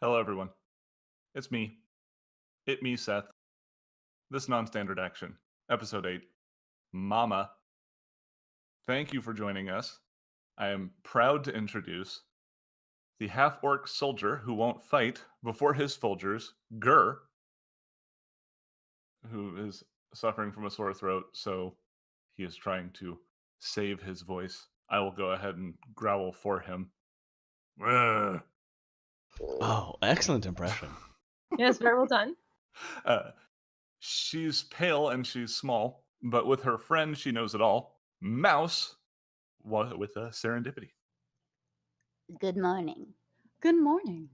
Hello, everyone. It's me. Me, Seth. This non-standard action, episode 8, Mama. Thank you for joining us. I am proud to introduce the half-orc soldier who won't fight before his Folgers, Gur, who is suffering from a sore throat, so he is trying to save his voice. I will go ahead and growl for him. Ugh. Oh, excellent impression. Yes, very well done. She's pale and she's small, but with her friend, she knows it all. Mouse, with a serendipity. Good morning. Good morning.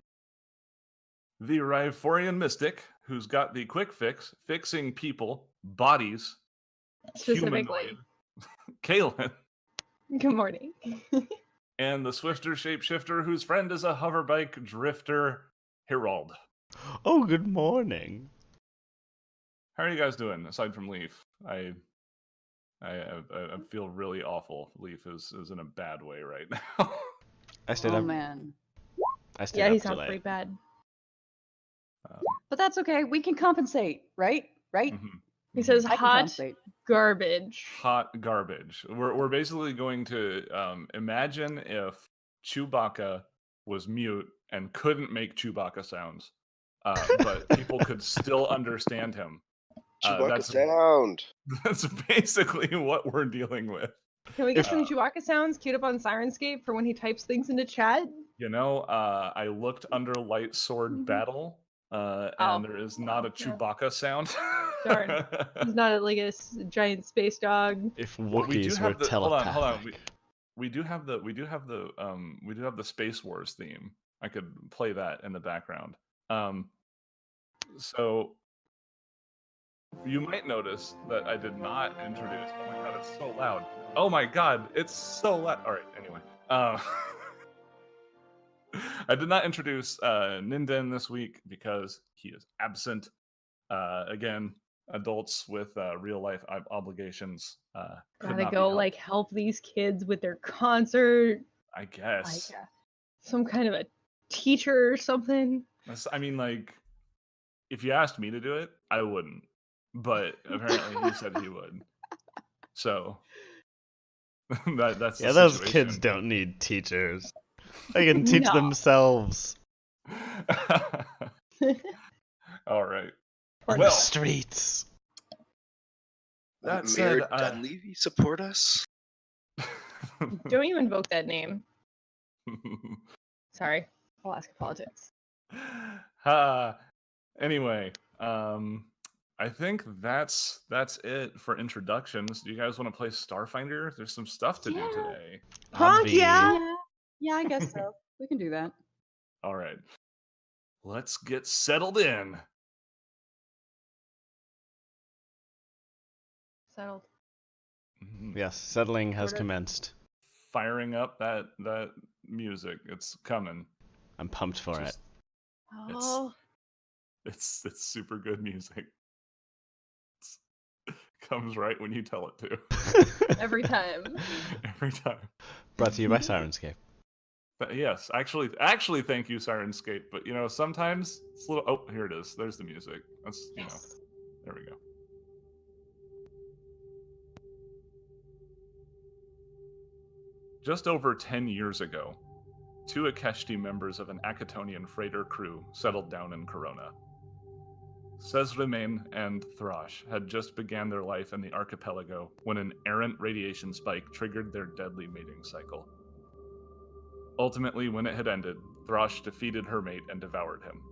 The Rivorian mystic, who's got the quick fix, fixing people, bodies, Specifically. humanoid, Kaylin, Good morning. and the swifter shapeshifter, whose friend is a hoverbike drifter, Herald. Oh, good morning. How are you guys doing, aside from Leaf? I feel really awful. Leaf is in a bad way right now. I stayed Oh up. man. I stayed Yeah, up he too sounds late. pretty bad. But that's okay. We can compensate, right? Right? Mhm. He says I can hot compensate. garbage. Hot garbage. We're basically going to imagine if Chewbacca was mute and couldn't make Chewbacca sounds, but people could still understand him. Chewbacca sound. That's basically what we're dealing with. Can we get some Chewbacca sounds queued up on Sirenscape for when he types things into chat? You know, I looked under Light Sword Battle, and there is not a yeah. Chewbacca sound. Darn. He's not like a giant space dog. If We do Wookiees were have the hold telepathic. on. We do have the Space Wars theme. I could play that in the background. So you might notice that I did not introduce. Oh my god, it's so loud. Oh my god, it's so loud. All right, anyway. I did not introduce Ninden this week because he is absent. Again, adults with real life obligations. Could Gotta not be go helped, like help these kids with their concert. I guess. Like some kind of a teacher or something. I mean, like, if you asked me to do it, I wouldn't. But apparently, he said he would. So that's Yeah, the those situation. kids don't need teachers. They can teach No. themselves All right. on Well, the streets. That Mayor said, Dunleavy support us? Don't you invoke that name. Sorry. Alaska politics. Anyway, I think that's it for introductions. Do you guys want to play Starfinder? There's some stuff to do Yeah. today. Honk, yeah. Yeah, I guess so. We can do that. All right. Let's get settled in. Settled. Yes, settling has Sort of. commenced. Firing up that music. It's coming. I'm pumped for Just- Oh, It's super good music. Comes right when you tell it to. every time. Every time. Brought to you by Sirenscape. But yes, actually, thank you, Sirenscape. But you know, sometimes it's a little. Oh, here it is. There's the music. That's Yes. There we go. Just over 10 years ago, two Akeshti members of an Akatonian freighter crew settled down in Corona. Cesremain and Thrash had just began their life in the archipelago when an errant radiation spike triggered their deadly mating cycle. Ultimately, when it had ended, Thrash defeated her mate and devoured him.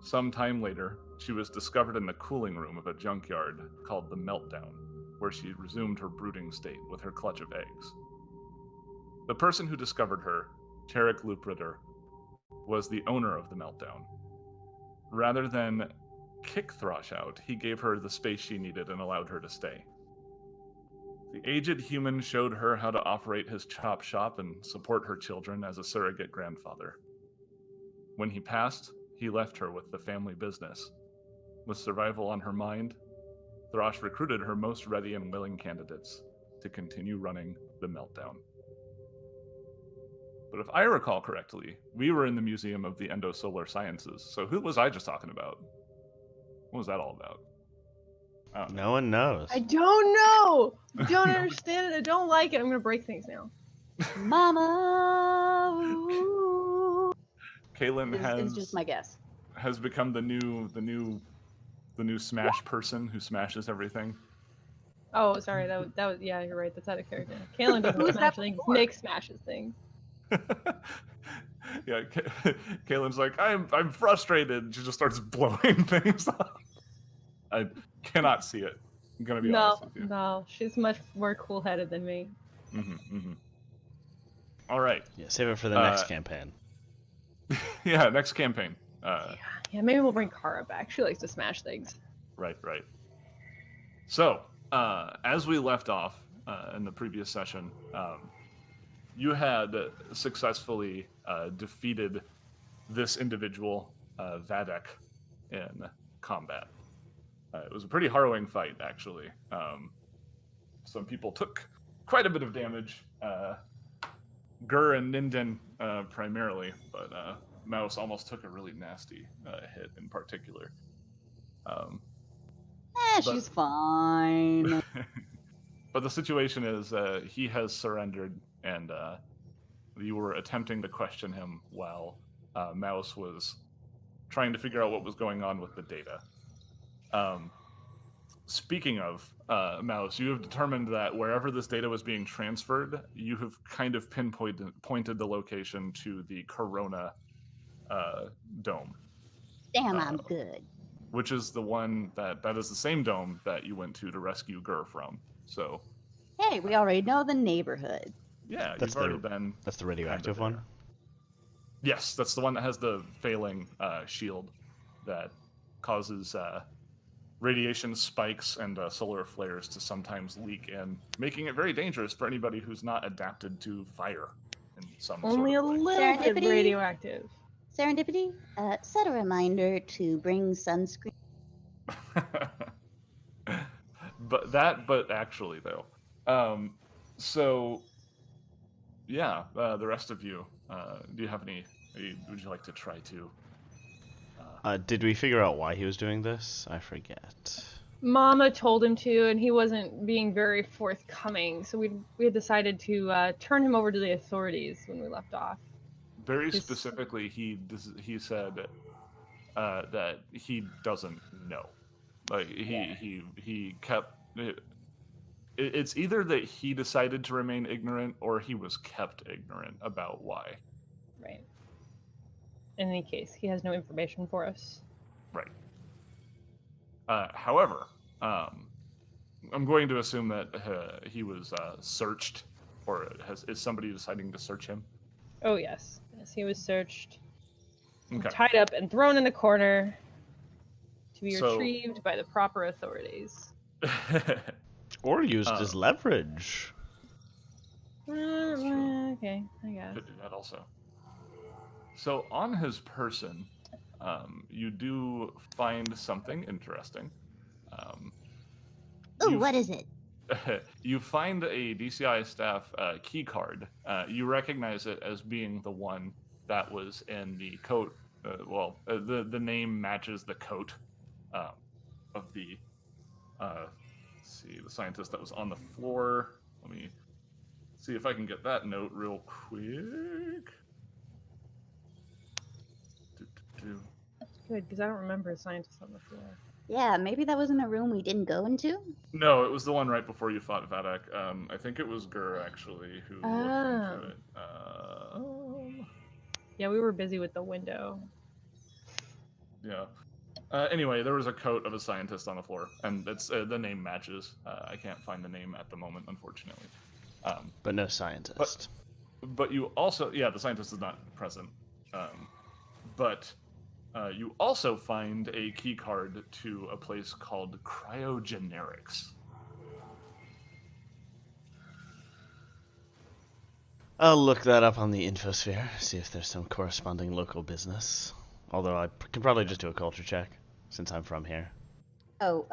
Some time later, she was discovered in the cooling room of a junkyard called the Meltdown, where she resumed her brooding state with her clutch of eggs. The person who discovered her, Tarek Lupritter, was the owner of the Meltdown. Rather than kick Thrash out, he gave her the space she needed and allowed her to stay. The aged human showed her how to operate his chop shop and support her children as a surrogate grandfather. When he passed, he left her with the family business. With survival on her mind, Thrash recruited her most ready and willing candidates to continue running the Meltdown. But if I recall correctly, we were in the Museum of the Endosolar Sciences. So who was I just talking about? What was that all about? I don't know. No one knows. I don't know. I don't understand it. I don't like it. I'm gonna break things now. Mama. Ooh, Kaylin is just my guess. has become the new Smash person who smashes everything. Oh, sorry. That was yeah. You're right. That's out of character. Kaylin doesn't smash things. Nick smashes things. Yeah, Kaylin's like, I'm frustrated. She just starts blowing things up. I cannot see it. I'm gonna be honest with you. No, she's much more cool-headed than me. All right. Yeah, save it for the next campaign. Yeah, next campaign. Yeah, maybe we'll bring Kara back. She likes to smash things. Right. So, as we left off in the previous session, you had successfully defeated this individual, Vadek, in combat. It was a pretty harrowing fight, actually. Some people took quite a bit of damage. Gur and Ninden primarily, but Mouse almost took a really nasty hit in particular. She's fine. But the situation is he has surrendered, and you were attempting to question him while Mouse was trying to figure out what was going on with the data. Speaking of Mouse, you have determined that wherever this data was being transferred, you have kind of pointed the location to the Corona dome. Damn, I'm good. Which is the one that is the same dome that you went to rescue Gur from. So, Hey, we already know the neighborhood. yeah, That's you've already been. That's the radioactive one? Yes, that's the one that has the failing shield that causes radiation spikes and solar flares to sometimes leak in, making it very dangerous for anybody who's not adapted to fire in some Only sort a of way. little bit Serendipity? radioactive. Serendipity, set a reminder to bring sunscreen. but actually though, so yeah, the rest of you, do you have any? Would you like to try to? Did we figure out why he was doing this? I forget. Mama told him to, and he wasn't being very forthcoming. So we had decided to turn him over to the authorities when we left off. Very specifically, he said that he doesn't know. Like he kept. It's either that he decided to remain ignorant, or he was kept ignorant about why. Right. In any case, he has no information for us. Right. However, I'm going to assume that he was searched, or is somebody deciding to search him? Oh yes, yes, he was searched, Okay. tied up, and thrown in the corner to be retrieved by the proper authorities. Or used as leverage. Okay, I guess. Could do that also. So on his person, you do find something interesting. Ooh, what is it? You find a DCI staff key card. You recognize it as being the one that was in the coat. The name matches the coat of the the scientist that was on the floor. Let me see if I can get that note real quick. That's good, because I don't remember a scientist on the floor. Yeah, maybe that was in a room we didn't go into? No, it was the one right before you fought Vadek. I think it was Gur, actually, who looked into it. Yeah, we were busy with the window. Yeah. Anyway, there was a coat of a scientist on the floor, and it's the name matches. I can't find the name at the moment, unfortunately. But no scientist. But you also, the scientist is not present. But you also find a key card to a place called Cryogenerics. I'll look that up on the infosphere, see if there's some corresponding local business. Although I can probably just do a culture check, since I'm from here. Oh,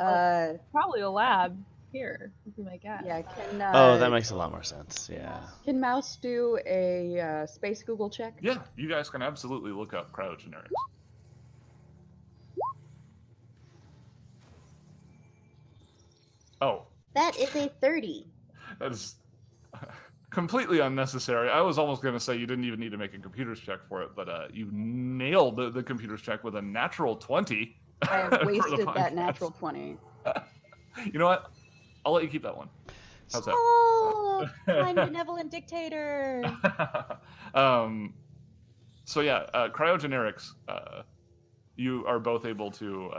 Probably a lab. here, would be my guess. Yeah, can Oh, that makes a lot more sense. Yeah. can Mouse do a space Google check? Yeah, you guys can absolutely look up cryogenerics. Oh, That is a 30. that is completely unnecessary. I was almost going to say you didn't even need to make a computer's check for it, but you nailed the computer's check with a natural 20. I have for the wasted that podcast. natural 20. You know what? I'll let you keep that one. How's that? Oh, I'm benevolent dictator. So yeah, cryogenerics. You are both able to.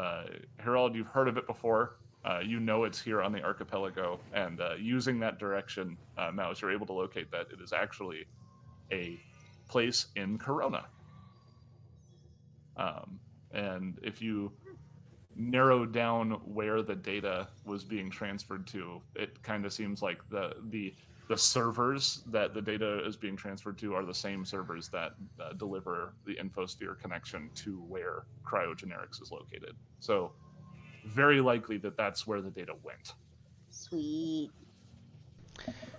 Harold, you've heard of it before. You know it's here on the archipelago, and using that direction, Mouse, you're able to locate that it is actually a place in Corona. And if you narrow down where the data was being transferred to, it kind of seems like the servers that the data is being transferred to are the same servers that deliver the infosphere connection to where cryogenerics is located. So very likely that that's where the data went. Sweet.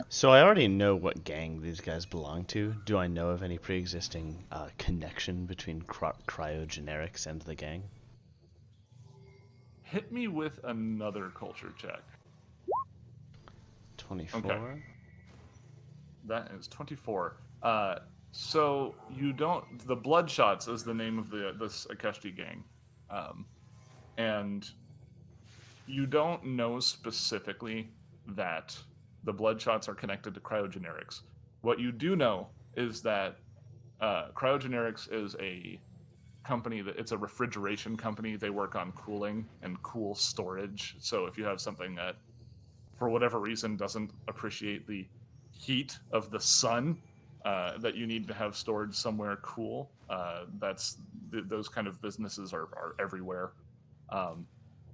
So I already know what gang these guys belong to. Do I know of any pre-existing connection between cryogenerics and the gang? Hit me with another culture check. 24. Okay. That is 24. So you don't. The Bloodshots is the name of this Akeshti gang, and you don't know specifically that the Bloodshots are connected to cryogenerics. What you do know is that cryogenerics is a company it's a refrigeration company. They work on cooling and cool storage. So if you have something that, for whatever reason, doesn't appreciate the heat of the sun, that you need to have stored somewhere cool, those kind of businesses are everywhere.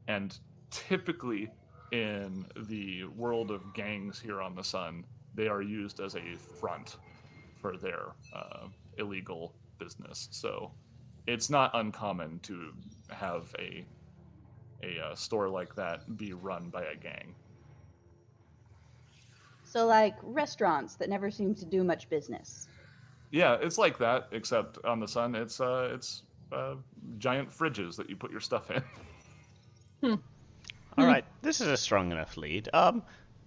And typically in the world of gangs here on the sun, they are used as a front for their illegal business. So it's not uncommon to have a store like that be run by a gang. So, like restaurants that never seem to do much business. Yeah, it's like that, except on the sun, it's giant fridges that you put your stuff in. All right, this is a strong enough lead.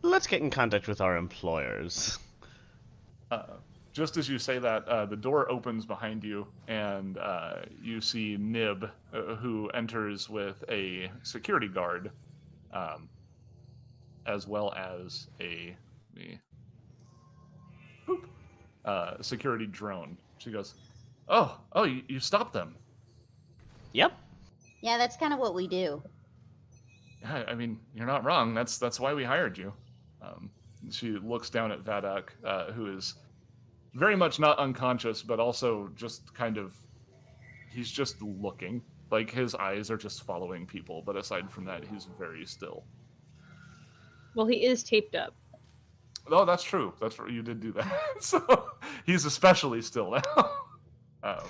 Let's get in contact with our employers. Just as you say that, the door opens behind you, and you see Nib, who enters with a security guard, as well as a security drone. She goes, "Oh, you stopped them." Yep. Yeah, that's kind of what we do. Yeah, I mean, you're not wrong. That's why we hired you. She looks down at Vadak, who is very much not unconscious, but also just kind of, he's just looking. Like, his eyes are just following people, but aside from that, he's very still. Well, he is taped up. Oh, that's true. That's true. You did do that. So he's especially still now.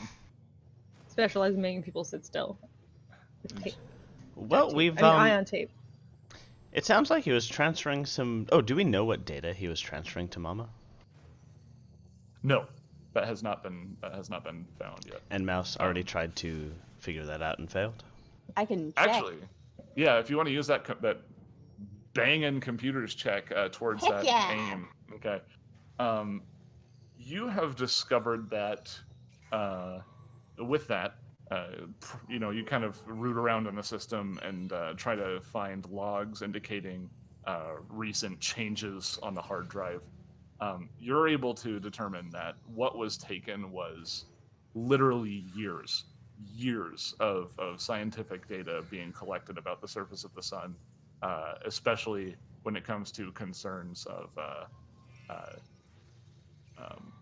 Specialized in making people sit still. With tape. Well, Tape. we've eye on tape. It sounds like he was transferring some. Oh, do we know what data he was transferring to Mama? No, that has not been found yet. And Mouse already tried to figure that out and failed. I can check. Actually, yeah, if you want to use that banging computers check towards Heck that yeah. aim. Okay. You have discovered that with that, you kind of root around in the system and try to find logs indicating recent changes on the hard drive. You're able to determine that what was taken was literally years of scientific data being collected about the surface of the sun, especially when it comes to concerns of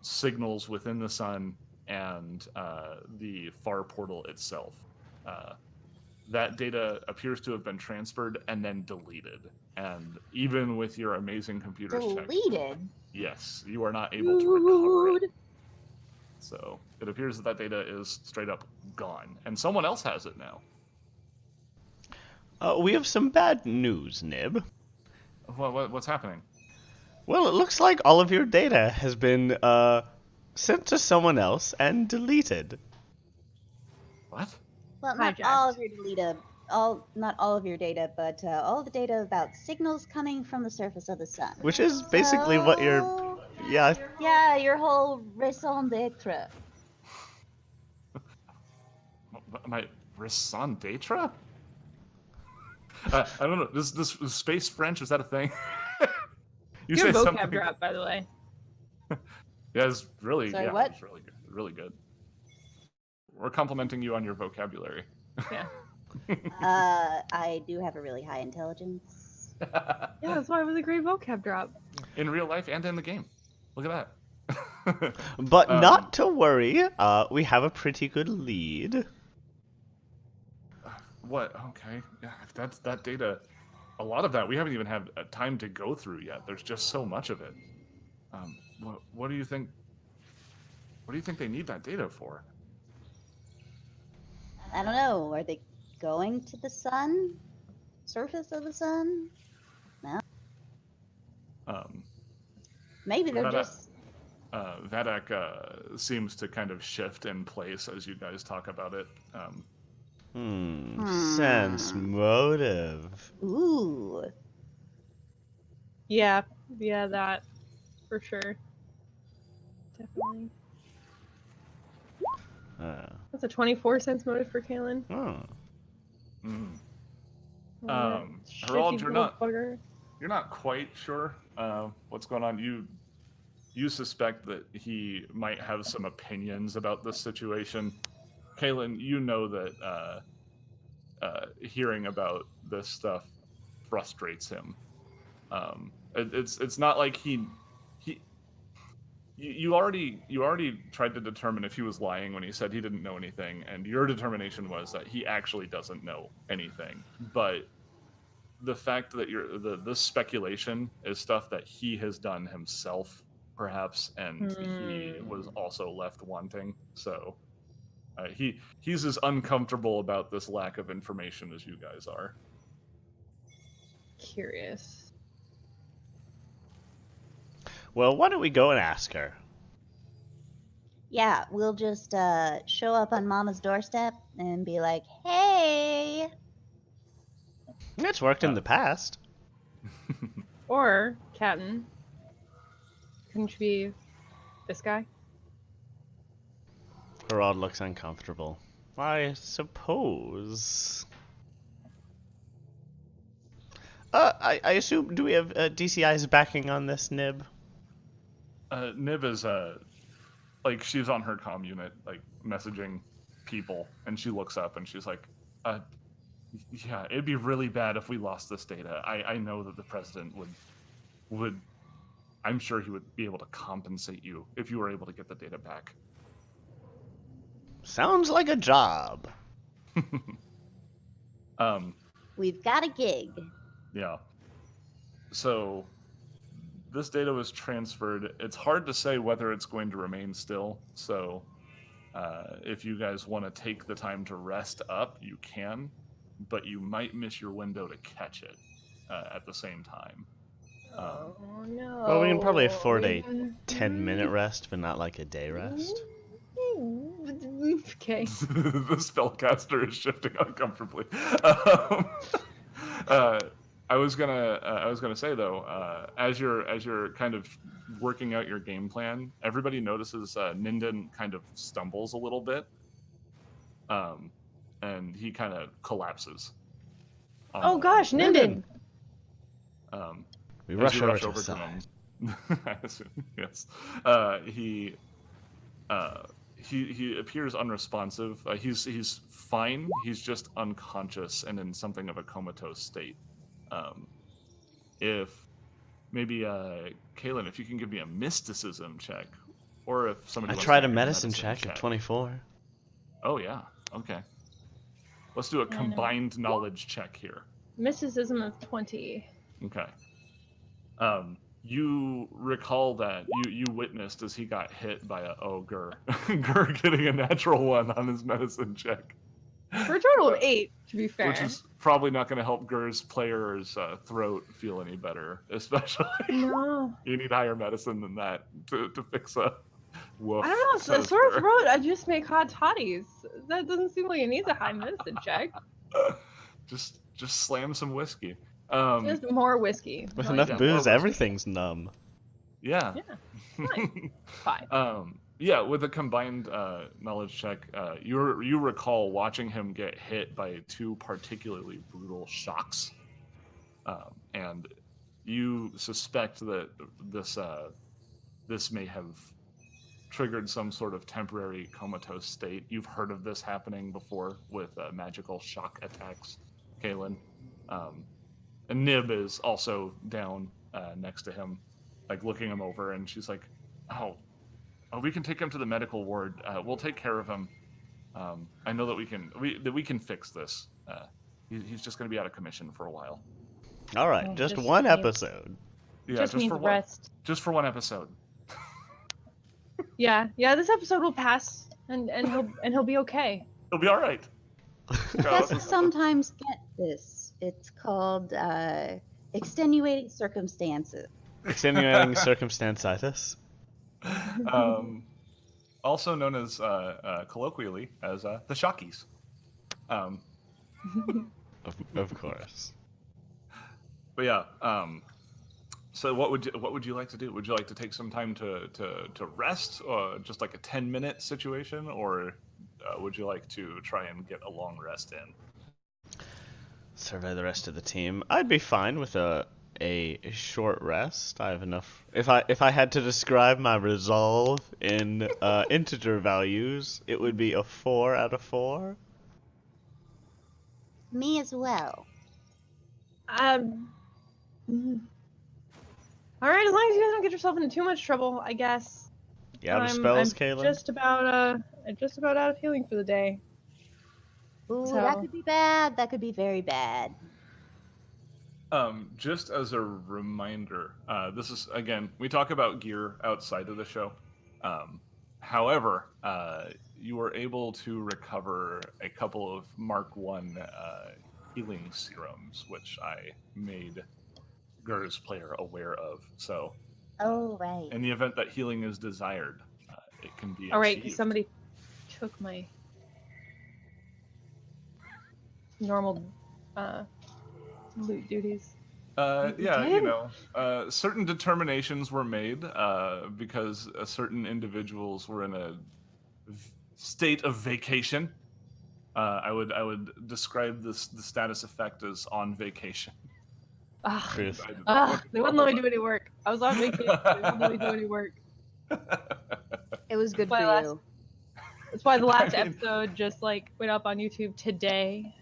signals within the sun and the far portal itself. That data appears to have been transferred and then deleted. And even with your amazing computers check, Deleted? yes, you are not able to recover it. So it appears that data is straight up gone, and someone else has it now. We have some bad news, Nib. What's happening? Well, it looks like all of your data has been sent to someone else and deleted. What? Well, not Hijacked. all of your data, not all of your data, but all the data about signals coming from the surface of the sun. Which is basically what you're... So, Yeah. yeah, your whole raison d'etre. My raison d'etre? I don't know. This space French, is that a thing? You Your say vocab something. drop, by the way. Yeah, it's really Sorry, yeah, what? it's really good. Really good. We're complimenting you on your vocabulary. Yeah. I do have a really high intelligence. Yeah, that's why it was a great vocab drop. In real life and in the game. Look at that. But not to worry, we have a pretty good lead. What? Okay. Yeah, if that's that data. A lot of that we haven't even had time to go through yet. There's just so much of it. What do you think? What do you think they need that data for? I don't know. Are they going to the sun? Surface of the sun? No. Maybe they're just. Vadak seems to kind of shift in place as you guys talk about it. Sense motive. Ooh. Yeah, that for sure. Definitely. That's a 24-cent motive for Kalen. Oh. Herald, you're not quite sure what's going on. You suspect that he might have some opinions about this situation. Kalen, you know that hearing about this stuff frustrates him. It's not like you already tried to determine if he was lying when he said he didn't know anything, and your determination was that he actually doesn't know anything. But the fact that this speculation is stuff that he has done himself, perhaps, and he was also left wanting. So he's as uncomfortable about this lack of information as you guys are. Curious. Well, why don't we go and ask her? Yeah, we'll just show up on Mama's doorstep and be like, "Hey." It's worked in the past. Or, Captain, couldn't you be this guy? Herald looks uncomfortable. I suppose. I assume, do we have DCI's backing on this, Nib? Nib is like she's on her comm unit, like messaging people, and she looks up and she's like, yeah, it'd be really bad if we lost this data. I know that the president would I'm sure he would be able to compensate you if you were able to get the data back. Sounds like a job. We've got a gig. Yeah. So this data was transferred. It's hard to say whether it's going to remain still. So if you guys want to take the time to rest up, you can, but you might miss your window to catch it at the same time. Oh no. Well, we can probably afford a 10-minute rest, but not like a day rest. Okay. The spellcaster is shifting uncomfortably. I was gonna say though, as you're kind of working out your game plan, everybody notices Ninden kind of stumbles a little bit, and he kind of collapses. Oh gosh, Ninden. We As rush you over rush to over the to side. him. I assume, yes. He appears unresponsive. He's fine. He's just unconscious and in something of a comatose state. If maybe Kaylin, if you can give me a mysticism check, or if somebody I wants tried to a make medicine check of 24. Oh yeah, okay. Let's do a combined knowledge check here. Mysticism of 20. Okay. You recall that you witnessed as he got hit by Gur getting a natural one on his medicine check. For a total of 8, to be fair. Which is probably not going to help Gur's player's throat feel any better, especially. No. You need higher medicine than that to fix a woof. I don't know. says Sore Gur. throat, I just make hot toddies. That doesn't seem like it needs a high medicine check. Just slam some whiskey. Just more whiskey. With Like, enough yeah, more booze, whiskey. everything's numb. Yeah. Yeah. Fine. Yeah, with a combined knowledge check, you recall watching him get hit by 2 particularly brutal shocks, and you suspect that this may have triggered some sort of temporary comatose state. You've heard of this happening before with magical shock attacks, Kaylin. And Nib is also down next to him, like looking him over, and she's like, "Oh, we can take him to the medical ward. We'll take care of him. I know that we can fix this. He's just going to be out of commission for a while." All right, Oh, just just one means- episode. Yeah, just means for one, rest. just for one episode. Yeah. This episode will pass, and he'll be okay. He'll be all right. Professors sometimes get this. It's called extenuating circumstances. Extenuating circumstantitis. Also known as colloquially as the Shockies. Of course. But yeah. So what would you like to do? Would you like to take some time to rest, or just like a 10-minute situation, or would you like to try and get a long rest in? Survey the rest of the team. I'd be fine with a short rest. I have enough. If I had to describe my resolve in integer values, it would be a 4 out of 4. Me as well. All right, as long as you guys don't get yourself into too much trouble, I guess. You out of spells, Kaylin? Just about out of healing for the day. Ooh, So- that could be bad. That could be very bad. Just as a reminder, this is, again, we talk about gear outside of the show. However, you were able to recover a couple of Mark 1 healing serums, which I made Gur's player aware of. So, Oh, right. in the event that healing is desired, it can be All right, achieved. somebody took my normal loot duties. Yeah, did? certain determinations were made because certain individuals were in a state of vacation. I would describe the status effect as on vacation. Ugh. Truth. They wouldn't let me do any work. I was on vacation. They wouldn't let me do any work. It was good for Well, you. That's why the last I mean- episode just like went up on YouTube today.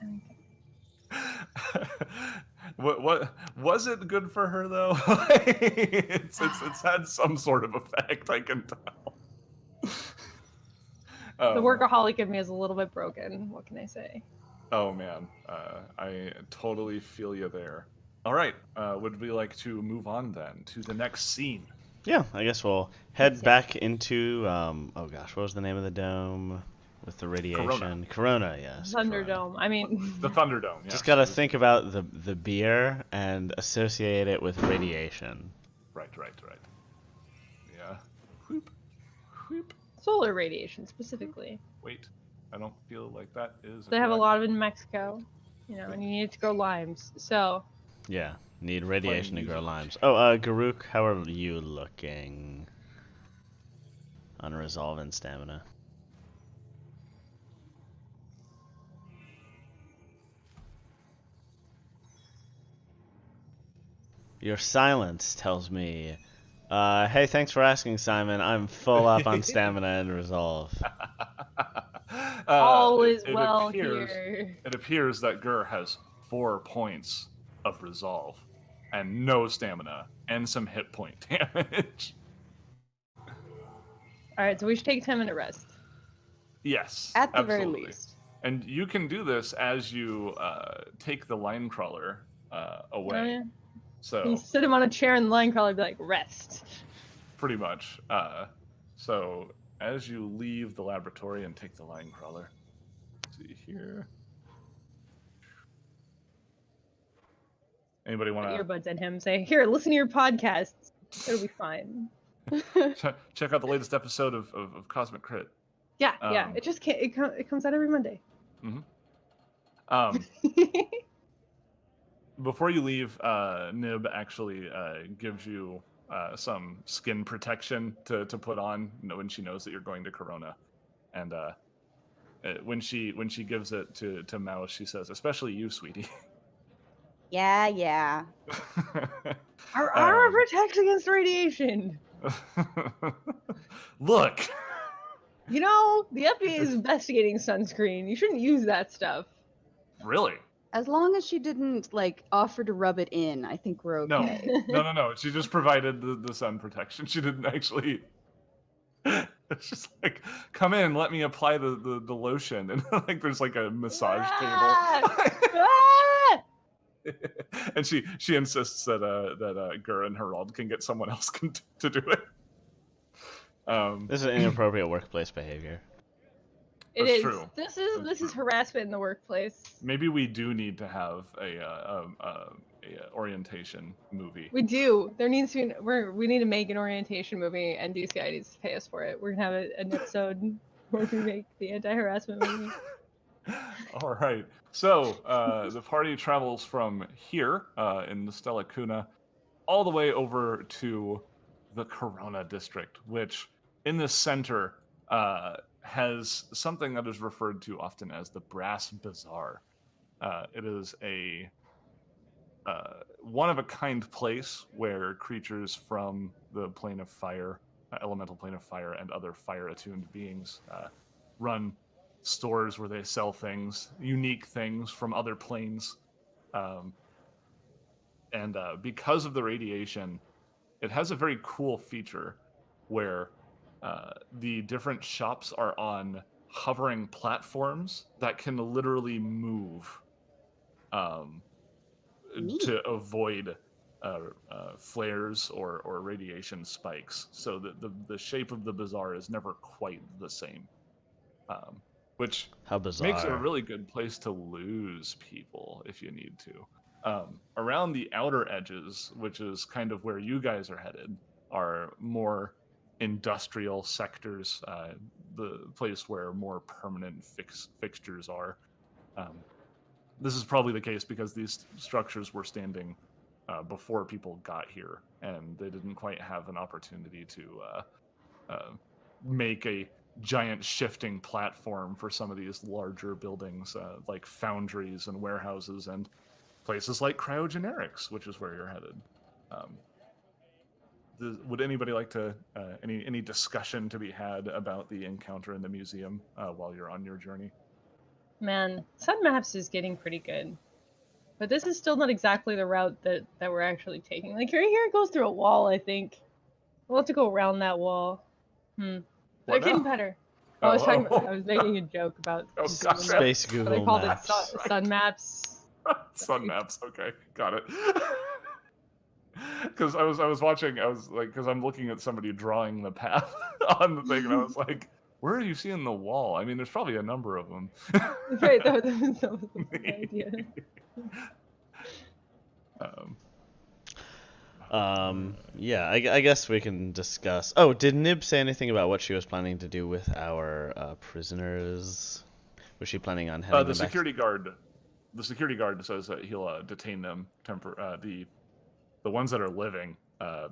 What was it good for her though? it's had some sort of effect, I can tell. The workaholic in me is a little bit broken. What can I say? Oh man, I totally feel you there. All right, would we like to move on then to the next scene? Yeah, I guess we'll head back into oh gosh, what was the name of the dome with the radiation? Corona, yes. Corona. Thunderdome. I mean, The Thunderdome. Yeah. Just gotta think about the beer and associate it with radiation. Right. Yeah. Whoop. Whoop. solar radiation specifically. Wait, I don't feel like that is. They have a correct. lot of it in Mexico, and you need to grow limes. So Yeah, need radiation to grow music. limes. Oh, Garuk, how are you looking on resolve and stamina? Your silence tells me, hey, thanks for asking, Simon. I'm full up on stamina and resolve. all is it well appears, here. It appears that Gur has 4 points of resolve and no stamina and some hit point damage. All right, so we should take a 10-minute rest. Yes, At the absolutely. very least. And you can do this as you take the line crawler away. Oh, yeah. So You sit him on a chair in the line crawler and be like, rest. pretty much. So as you leave the laboratory and take the line crawler, let's see here. Anybody want to earbuds at him? Say, here, listen to your podcasts. It'll be fine. check out the latest episode of Cosmic Crit? Yeah. It just can't. It comes out every Monday. Before you leave, Nib actually gives you some skin protection to put on when she knows that you're going to Corona, and when she gives it to Mouse, she says, "Especially you, sweetie." Yeah. Our armor protects against radiation. Look. You know, the FDA is investigating sunscreen. You shouldn't use that stuff. Really? As long as she didn't offer to rub it in, I think we're okay. No. She just provided the sun protection. She didn't actually. It's just like, come in, let me apply the lotion, and like there's like a massage table. And she insists that Gur and Herald can get someone else to do it. This is inappropriate workplace behavior. It That's is. true. This is harassment in the workplace. Maybe we do need to have a orientation movie. We do. There needs to be. We need to make an orientation movie, and DCI needs to pay us for it. We're gonna have an episode where we make the anti-harassment movie. All right. So the party travels from here in the Stella Cuna all the way over to the Corona district, which in the center has something that is referred to often as the Brass Bazaar. It is a one-of-a-kind place where creatures from the plane of fire, elemental plane of fire, and other fire-attuned beings run stores where they sell things, unique things from other planes. And because of the radiation, it has a very cool feature where the different shops are on hovering platforms that can literally move to avoid flares or radiation spikes. So the shape of the bazaar is never quite the same. Which How bizarre. makes it a really good place to lose people if you need to. Around the outer edges, which is kind of where you guys are headed, are more industrial sectors, the place where more permanent fixtures are. This is probably the case because these structures were standing before people got here, and they didn't quite have an opportunity to make a giant shifting platform for some of these larger buildings, like foundries and warehouses and places like cryogenerics, which is where you're headed. Would anybody like to any discussion to be had about the encounter in the museum while you're on your journey? Man, Sun Maps is getting pretty good. But this is still not exactly the route that we're actually taking. Like, here it goes through a wall, I think. We'll have to go around that wall. They're getting better. I was making a joke about Space Google they called Maps. it Sun Maps. Sun Maps, okay, got it. Because I was watching, because I'm looking at somebody drawing the path on the thing, and I was like, where are you seeing the wall? I mean, there's probably a number of them. Right, that was the idea. Yeah, I guess we can discuss. Oh, did Nib say anything about what she was planning to do with our prisoners? Was she planning on heading the them security guard? The security guard says that he'll detain them the ones that are living,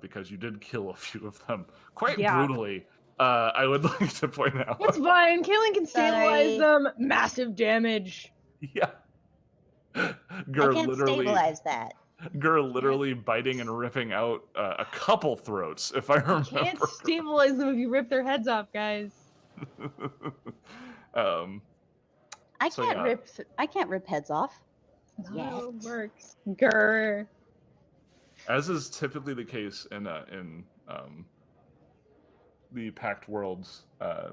because you did kill a few of them quite brutally. I would like to point out. It's fine. Kaylin can stabilize them. Massive damage. Yeah. I can't stabilize that. Gur literally biting and ripping out a couple throats, if I remember. You can't stabilize them if you rip their heads off, guys. I can't rip heads off. That's not how it works. Gur. As is typically the case in the Pact Worlds,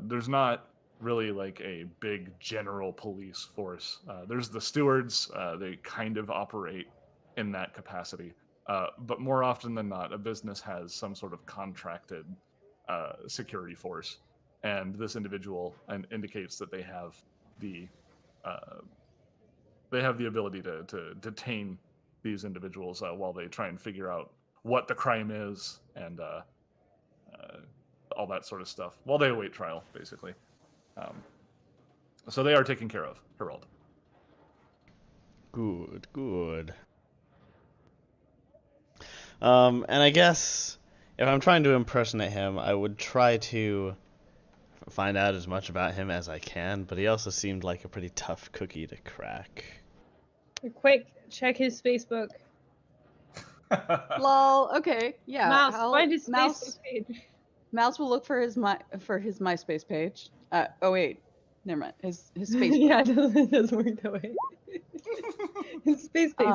there's not really like a big general police force. There's the stewards. They kind of operate in that capacity. But more often than not, a business has some sort of contracted security force. And this individual indicates that they have the ability to detain these individuals while they try and figure out what the crime is and all that sort of stuff while they await trial, basically. So they are taken care of, Herald. Good, good. And I guess if I'm trying to impersonate him, I would try to find out as much about him as I can, but he also seemed like a pretty tough cookie to crack. Quick, check his Facebook. Lol. Okay. Yeah. Mouse, I'll- find his Mouse. Facebook page. Mouse will look for his MySpace page. Oh wait, never mind. His Facebook. Yeah, it doesn't work that way. His space page.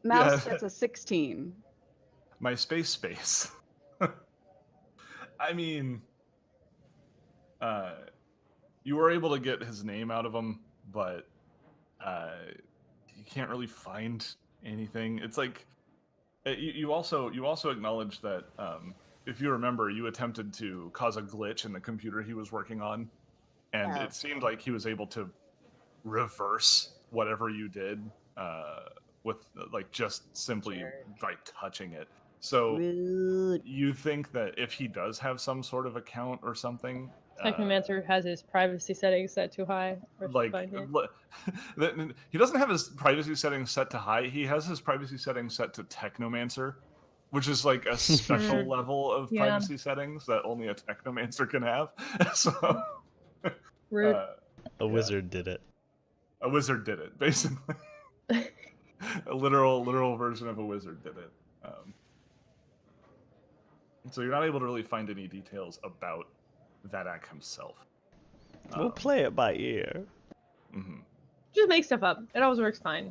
Mouse Yeah. gets a 16. My space. I mean, you were able to get his name out of him, but you can't really find anything. It's like you also acknowledge that if you remember, you attempted to cause a glitch in the computer he was working on, and it seemed like he was able to reverse whatever you did with like just simply by touching it. So Rude. you think that if he does have some sort of account or something, Technomancer has his privacy settings set too high. For like he doesn't have his privacy settings set to high. He has his privacy settings set to Technomancer, which is like a special level of privacy settings that only a Technomancer can have. So Rude. A wizard did it. A wizard did it, basically. A literal version of a wizard did it. So you're not able to really find any details about Vadak himself. We'll play it by ear. Mm-hmm. Just make stuff up. It always works fine.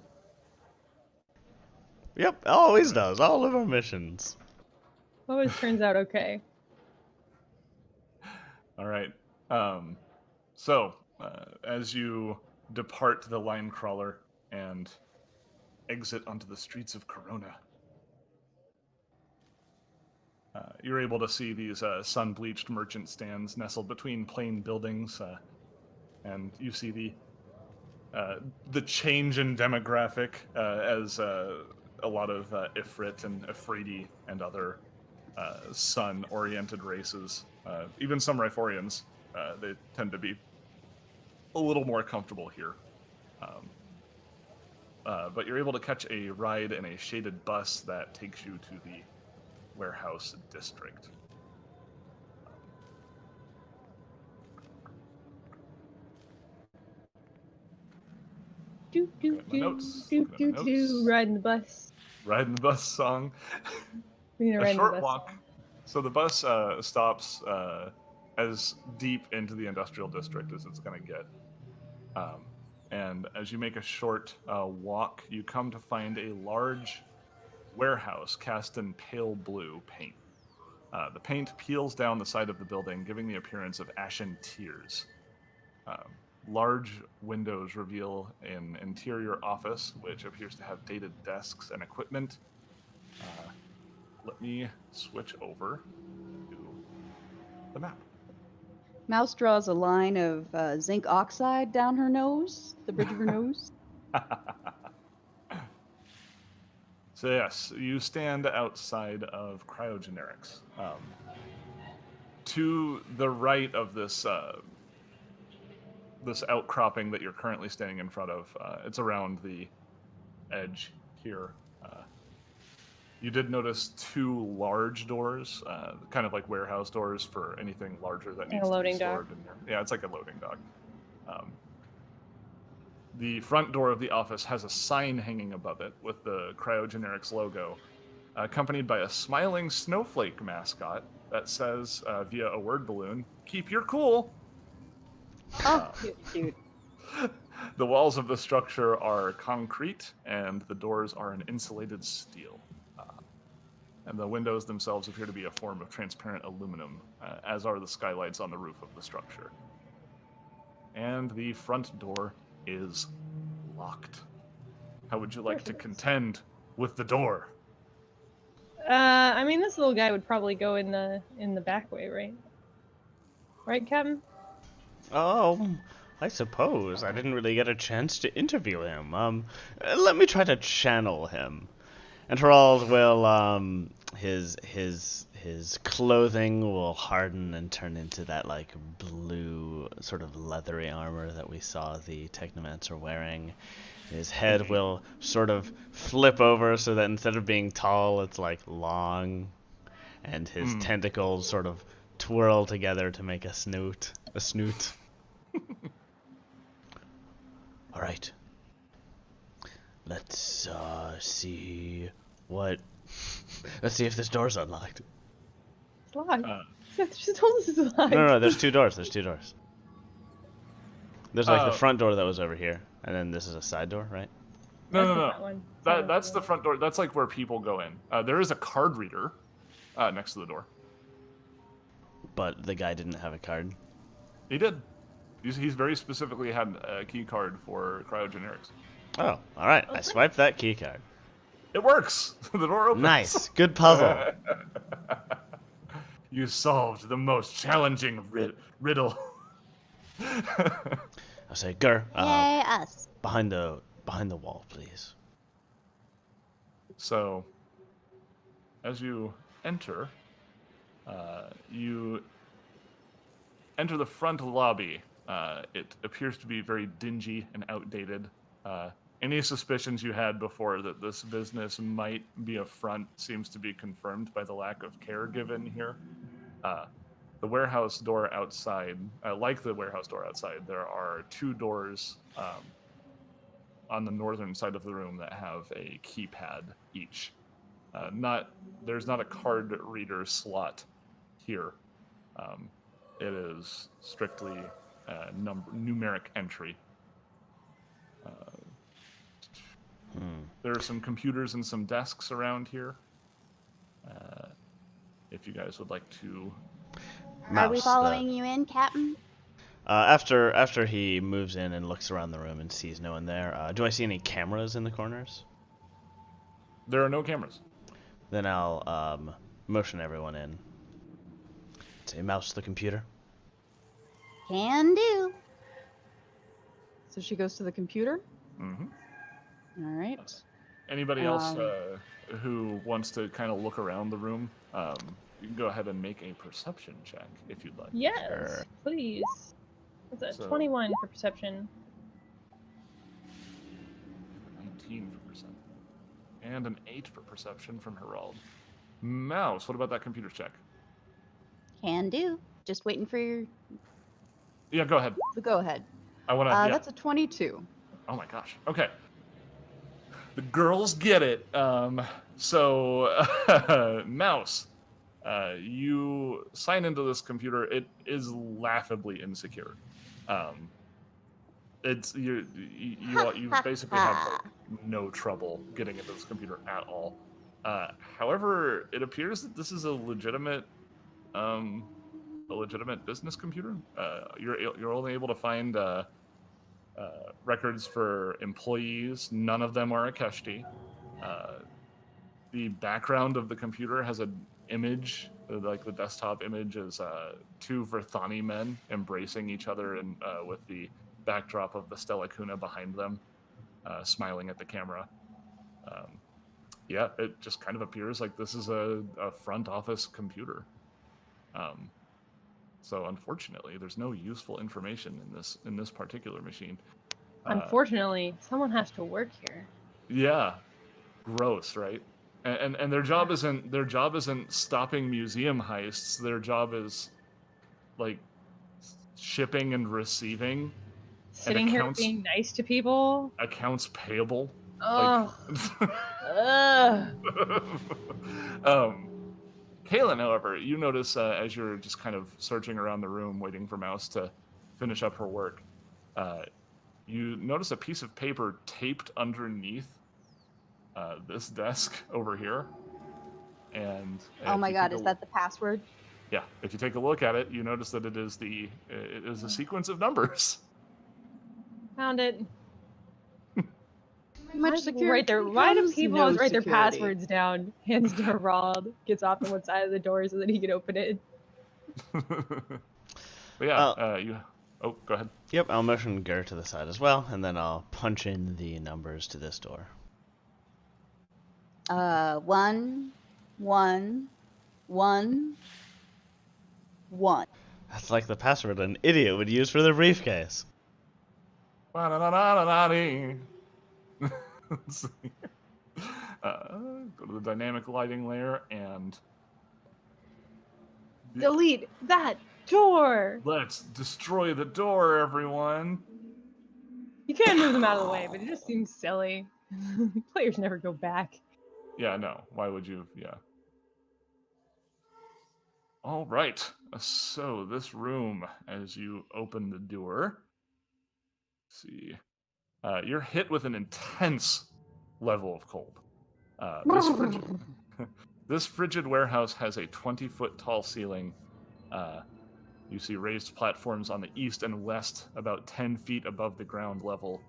Yep, always does. All of our missions. Always turns out okay. All right. So as you depart the line crawler and exit onto the streets of Corona, you're able to see these sun-bleached merchant stands nestled between plain buildings, and you see the change in demographic as a lot of Ifrit and Afridi and other sun-oriented races, even some Riforians, they tend to be a little more comfortable here. But you're able to catch a ride in a shaded bus that takes you to the warehouse district. Do do Looking at my do notes, do looking do at my do. notes. Riding the bus. Riding the bus song. We need to A ride the short bus. walk. So the bus stops as deep into the industrial district as it's going to get. And as you make a short walk, you come to find a large warehouse cast in pale blue paint. The paint peels down the side of the building, giving the appearance of ashen tears. Large windows reveal an interior office, which appears to have dated desks and equipment. Let me switch over to the map. Mouse draws a line of zinc oxide down her nose, the bridge of her nose. So yes, you stand outside of Cryogenerics. To the right of this this outcropping that you're currently standing in front of, it's around the edge here. You did notice two large doors, kind of like warehouse doors for anything larger that needs to be loading stored in there. Yeah, it's like a loading dock. The front door of the office has a sign hanging above it with the Cryogenerics logo, accompanied by a smiling snowflake mascot that says, via a word balloon, "Keep your cool." Oh, cute. The walls of the structure are concrete, and the doors are an insulated steel. And the windows themselves appear to be a form of transparent aluminum, as are the skylights on the roof of the structure. And the front door is locked. How would you like to contend with the door? I mean, this little guy would probably go in the back way, right? Right, Captain? Oh, I suppose. I didn't really get a chance to interview him. Let me try to channel him. And Harald will, his clothing will harden and turn into that, like, blue, sort of leathery armor that we saw the Technomancer wearing. His head will sort of flip over so that instead of being tall, it's, like, long. And his tentacles sort of twirl together to make a snoot. All right. Let's see what. Let's see if this door's unlocked. It's locked. Seth just told us it's locked. No, there's two doors. There's like the front door that was over here, and then this is a side door, right? No. That's the front door. That's like where people go in. There is a card reader next to the door. But the guy didn't have a card. He did. He's very specifically had a key card for cryogenerics. Oh, all right. I swiped that key card. It works. The door opens. Nice. Good puzzle. You solved the most challenging riddle. I say, Gur, Yay, us. behind the wall, please. So, as you enter the front lobby. It appears to be very dingy and outdated. Any suspicions you had before that this business might be a front seems to be confirmed by the lack of care given here. The warehouse door outside, like the warehouse door outside, there are two doors on the northern side of the room that have a keypad each. There's not a card reader slot here. It is strictly numeric entry. There are some computers and some desks around here. If you guys would like to... Are we following you in, Captain? After he moves in and looks around the room and sees no one there, do I see any cameras in the corners? There are no cameras. Then I'll motion everyone in. Say, mouse the computer. Can do. So she goes to the computer. Mm-hmm. All right. Anybody else who wants to kind of look around the room, you can go ahead and make a perception check if you'd like. Yes, please. What's that? 21 for perception. 19 for perception. And an 8 for perception from Herald. Mouse, what about that computer check? Can do. Just waiting for your... Yeah, go ahead. The go ahead. I want to... That's a 22. Oh my gosh. Okay. The girls get it. So, Mouse, you sign into this computer. It is laughably insecure. You basically have like, no trouble getting into this computer at all. However, it appears that this is a legitimate business computer. You're only able to find records for employees. None of them are Akeshti. The background of the computer has an image, like the desktop image is two Verthani men embracing each other and with the backdrop of the Stella Kuna behind them, smiling at the camera. Yeah, it just kind of appears like this is a front office computer. So unfortunately, there's no useful information in this particular machine. Unfortunately, someone has to work here. Yeah, gross, right? And their job isn't stopping museum heists. Their job is like shipping and receiving. Sitting here being nice to people. Accounts payable. Oh. Kaylin, however, you notice as you're just kind of searching around the room, waiting for Mouse to finish up her work, you notice a piece of paper taped underneath this desk over here. And oh my god, is that the password? Yeah, if you take a look at it, you notice that it is a sequence of numbers. Found it. Much security. Right there. Why do people always write their security. passwords down? Hands to Herald, gets off on one side of the door so that he can open it. But yeah, Oh, go ahead. Yep, I'll motion Gur to the side as well, and then I'll punch in the numbers to this door. 1, 1, 1, 1. That's like the password an idiot would use for their briefcase. Ba-na-na-na-na-na-dee. Go to the dynamic lighting layer and Delete that door. let's destroy the door, everyone. You can move them out of the way, but it just seems silly. Players never go back. Yeah, no. Why would you? Yeah. All right. So this room, as you open the door, see, you're hit with an intense level of cold. This frigid warehouse has a 20-foot tall ceiling. You see raised platforms on the east and west, about 10 feet above the ground level,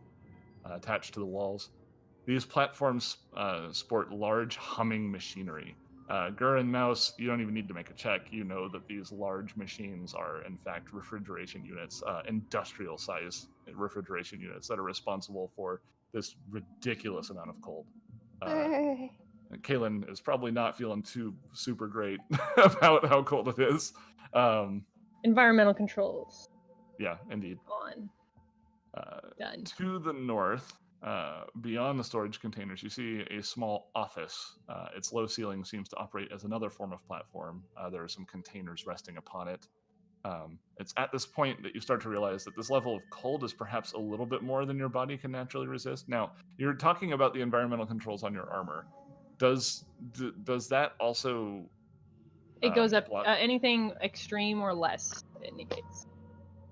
attached to the walls. These platforms sport large humming machinery. Gur and Mouse, you don't even need to make a check. You know that these large machines are, in fact, refrigeration units, industrial size refrigeration units that are responsible for this ridiculous amount of cold. Kaylin is probably not feeling too super great about how cold it is. Environmental controls. Yeah, indeed. On. Done. To the north, beyond the storage containers, you see a small office. Its low ceiling seems to operate as another form of platform. There are some containers resting upon it. It's at this point that you start to realize that this level of cold is perhaps a little bit more than your body can naturally resist. Now, you're talking about the environmental controls on your armor. Does that also? It goes up anything extreme or less. It indicates.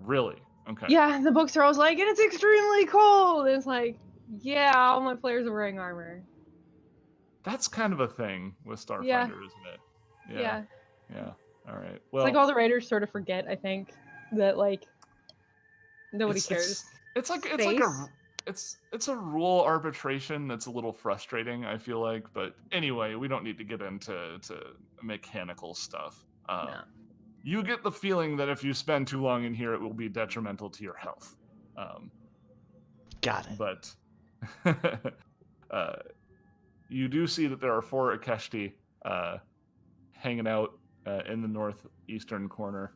Really? Okay. Yeah, the books are always like, and it's extremely cold. And it's like, yeah, all my players are wearing armor. That's kind of a thing with Starfinder, Yeah. isn't it? Yeah. Yeah. All right. Well, it's like all the writers sort of forget, I think, that like nobody cares. It's a rule arbitration that's a little frustrating, I feel like. But anyway, we don't need to get into mechanical stuff. No. You get the feeling that if you spend too long in here, it will be detrimental to your health. Got it. But you do see that there are 4 Akeshti hanging out in the northeastern corner.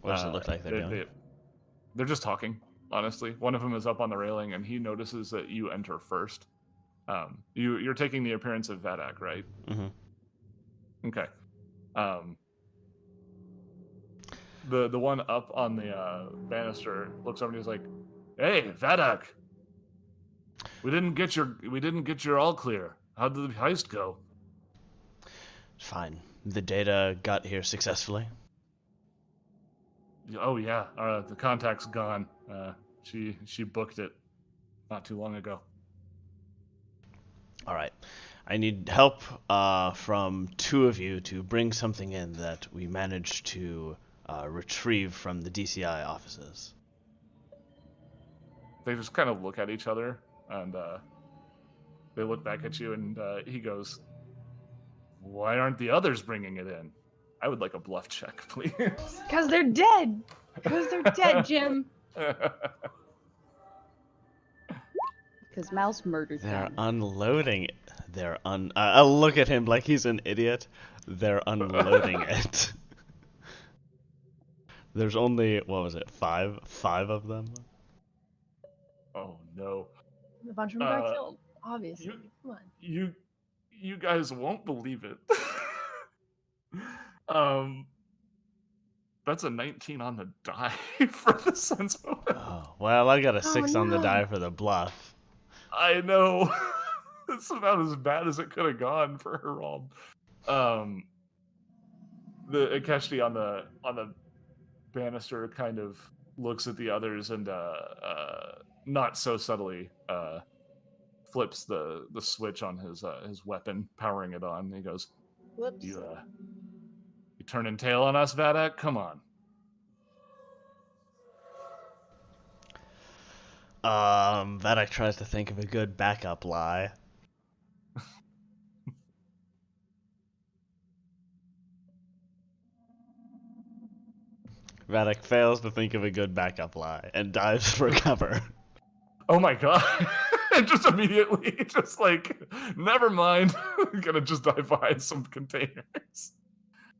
What does it look like they're doing? They're just talking, honestly. One of them is up on the railing, and he notices that you enter first. You're taking the appearance of Vadak, right? Mm-hmm. Okay. The one up on the banister looks over and he's like, "Hey, Vadak, we didn't get your all clear. How did the heist go?" Fine. The data got here successfully. Oh yeah, the contact's gone. She booked it not too long ago. All right. I need help from 2 of you to bring something in that we managed to retrieve from the DCI offices. They just kind of look at each other, and they look back at you, and he goes, "Why aren't the others bringing it in? I would like a bluff check, please." Because they're dead. Because they're dead, Jim. Because Mouse murdered They're them. unloading it. I'll look at him like he's an idiot. They're unloading it. There's only, what was it, 5 of them? Oh no. A bunch of them got killed, obviously. Come on. You guys won't believe it. That's a 19 on the die for the sense bonus. Oh, well, I got a 6 on the no. die for the bluff. I know. It's about as bad as it could have gone for her roll. The Akeshti on the banister kind of looks at the others and not so subtly flips the switch on his weapon, powering it on. He goes, Whoops. You turning tail on us, Vadak? Come on. Vadak tries to think of a good backup lie. Vatic fails to think of a good backup lie and dives for cover. Oh my god. Just immediately, just like, never mind. I'm gonna just dive behind some containers.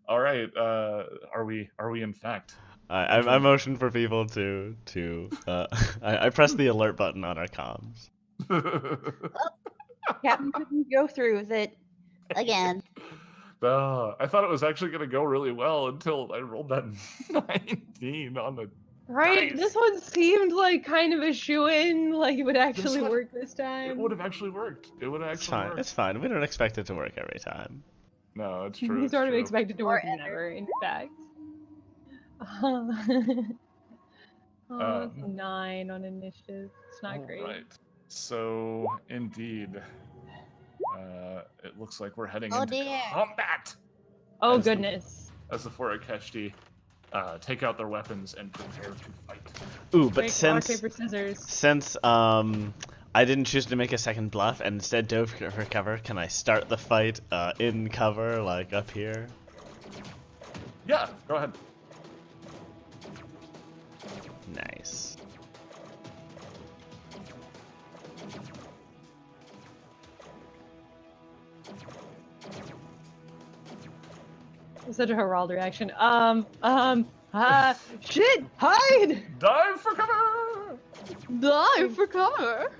All right, are we in fact? I motion for people to I press the alert button on our comms. Captain couldn't go through with it. Again. I thought it was actually gonna go really well until I rolled that 19 on the Right? dice. This one seemed like kind of a shoe-in, like it would actually one- work this time. It would have actually worked. It would have It's actually fine. worked. It's fine. We don't expect it to work every time. No, it's true. You it's sort of true. expected to work Or never, in fact. That's 9 on initiative. It's not great. Right. So indeed, it looks like we're heading Oh, into dear. combat. Oh As the- goodness. As the Forakeshti take out their weapons and prepare to fight. Ooh, but Break, rock, since paper, scissors. I didn't choose to make a second bluff and instead dove for cover, can I start the fight in cover, like up here? Yeah, go ahead. Nice. It's such a herald reaction. Shit! Hide! Dive for cover! Dive for cover!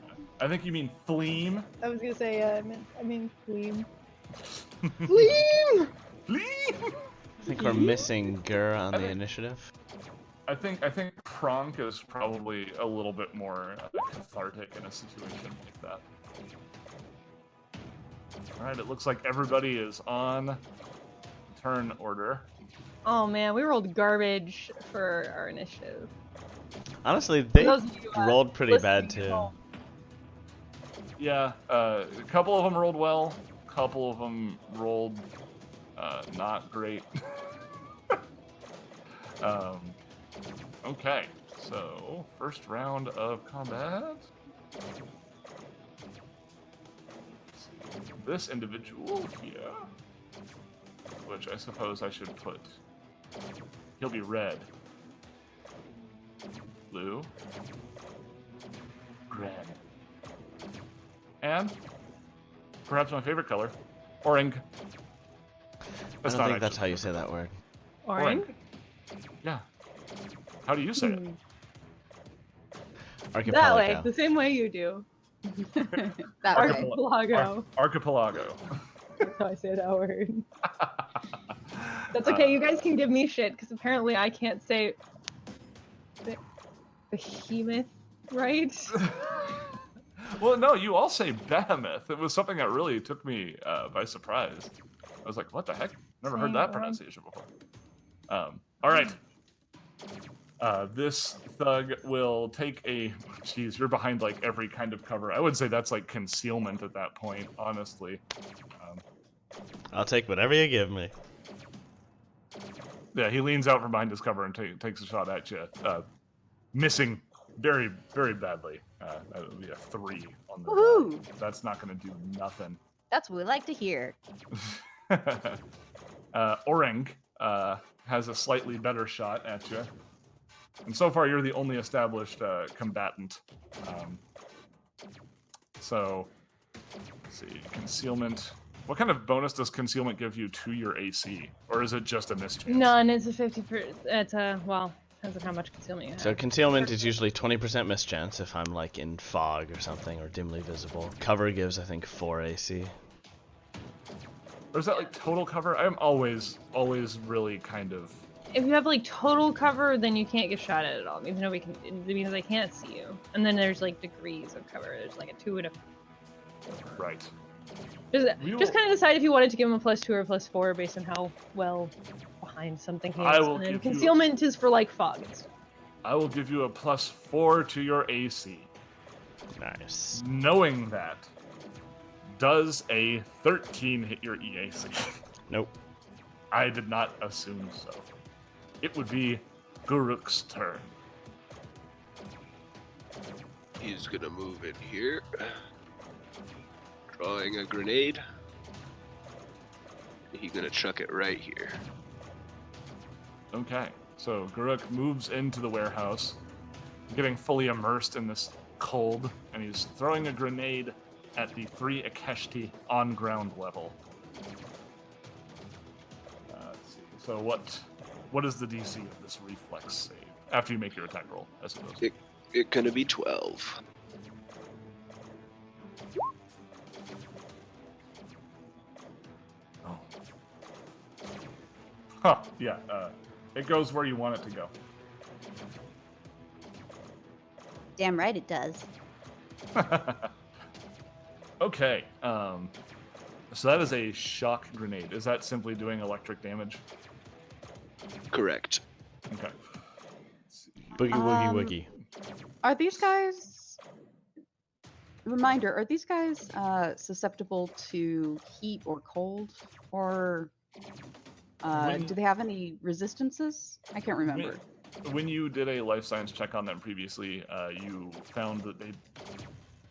I think you mean fleam. I was gonna say, I mean, Fleam. Fleam! Fleam! I think we're missing Gur on the initiative. I think Kronk is probably a little bit more cathartic in a situation like that. Alright, it looks like everybody is on turn order. Oh man, we rolled garbage for our initiative. Honestly, they those of you, rolled pretty bad listening at too. home. Yeah, a couple of them rolled well, a couple of them rolled not great. Okay, so first round of combat. This individual here, which I suppose I should put, he'll be red, blue, red, and perhaps my favorite color, orange. I don't think that's how you say that word. Orange? Yeah. How do you say it? That way, Archipelago. the same way you do. That way. Archipelago. Archipelago. That's how I say that word. That's okay, you guys can give me shit, because apparently I can't say behemoth, right? Well, no, you all say behemoth. It was something that really took me by surprise. I was like, what the heck? Never heard that pronunciation before. All right. This thug will take a... Jeez, you're behind like every kind of cover. I would say that's like concealment at that point, honestly. I'll take whatever you give me. Yeah, he leans out from behind his cover and takes a shot at you. Missing very, very badly. That would be a 3 on the Woohoo! die. That's not going to do nothing. That's what we like to hear. Orang has a slightly better shot at you. And so far, you're the only established combatant. So, let's see, concealment. What kind of bonus does concealment give you to your AC? Or is it just a mischance? None, it's a 50%, it's a, well, depends on how much concealment you have. So concealment is usually 20% mischance if I'm like in fog or something or dimly visible. Cover gives I think 4 AC. Or is that like total cover? I'm always really kind of... If you have like total cover, then you can't get shot at all, even though because I can't see you. And then there's like degrees of cover. There's like a 2 and a 4. Right. Just kind of decide if you wanted to give him a +2 or a +4 based on how well behind something he is. I will And then give you- concealment is for like fog and stuff. I will give you a +4 to your AC. Nice. Knowing that, does a 13 hit your EAC? Nope. I did not assume so. It would be Guruk's turn. He's gonna move in here. Drawing a grenade. He's gonna chuck it right here. Okay. So Guruk moves into the warehouse, getting fully immersed in this cold, and he's throwing a grenade at the 3 Akeshti on ground level. Let's see. So what is the DC of this reflex save? After you make your attack roll, I suppose. It's gonna be 12. Oh. Huh, yeah. It goes where you want it to go. Damn right it does. Okay. So that is a shock grenade. Is that simply doing electric damage? Correct. Okay. Boogie woogie woogie. Are these guys? Reminder: are these guys susceptible to heat or cold, or do they have any resistances? I can't remember. When you did a life science check on them previously, you found that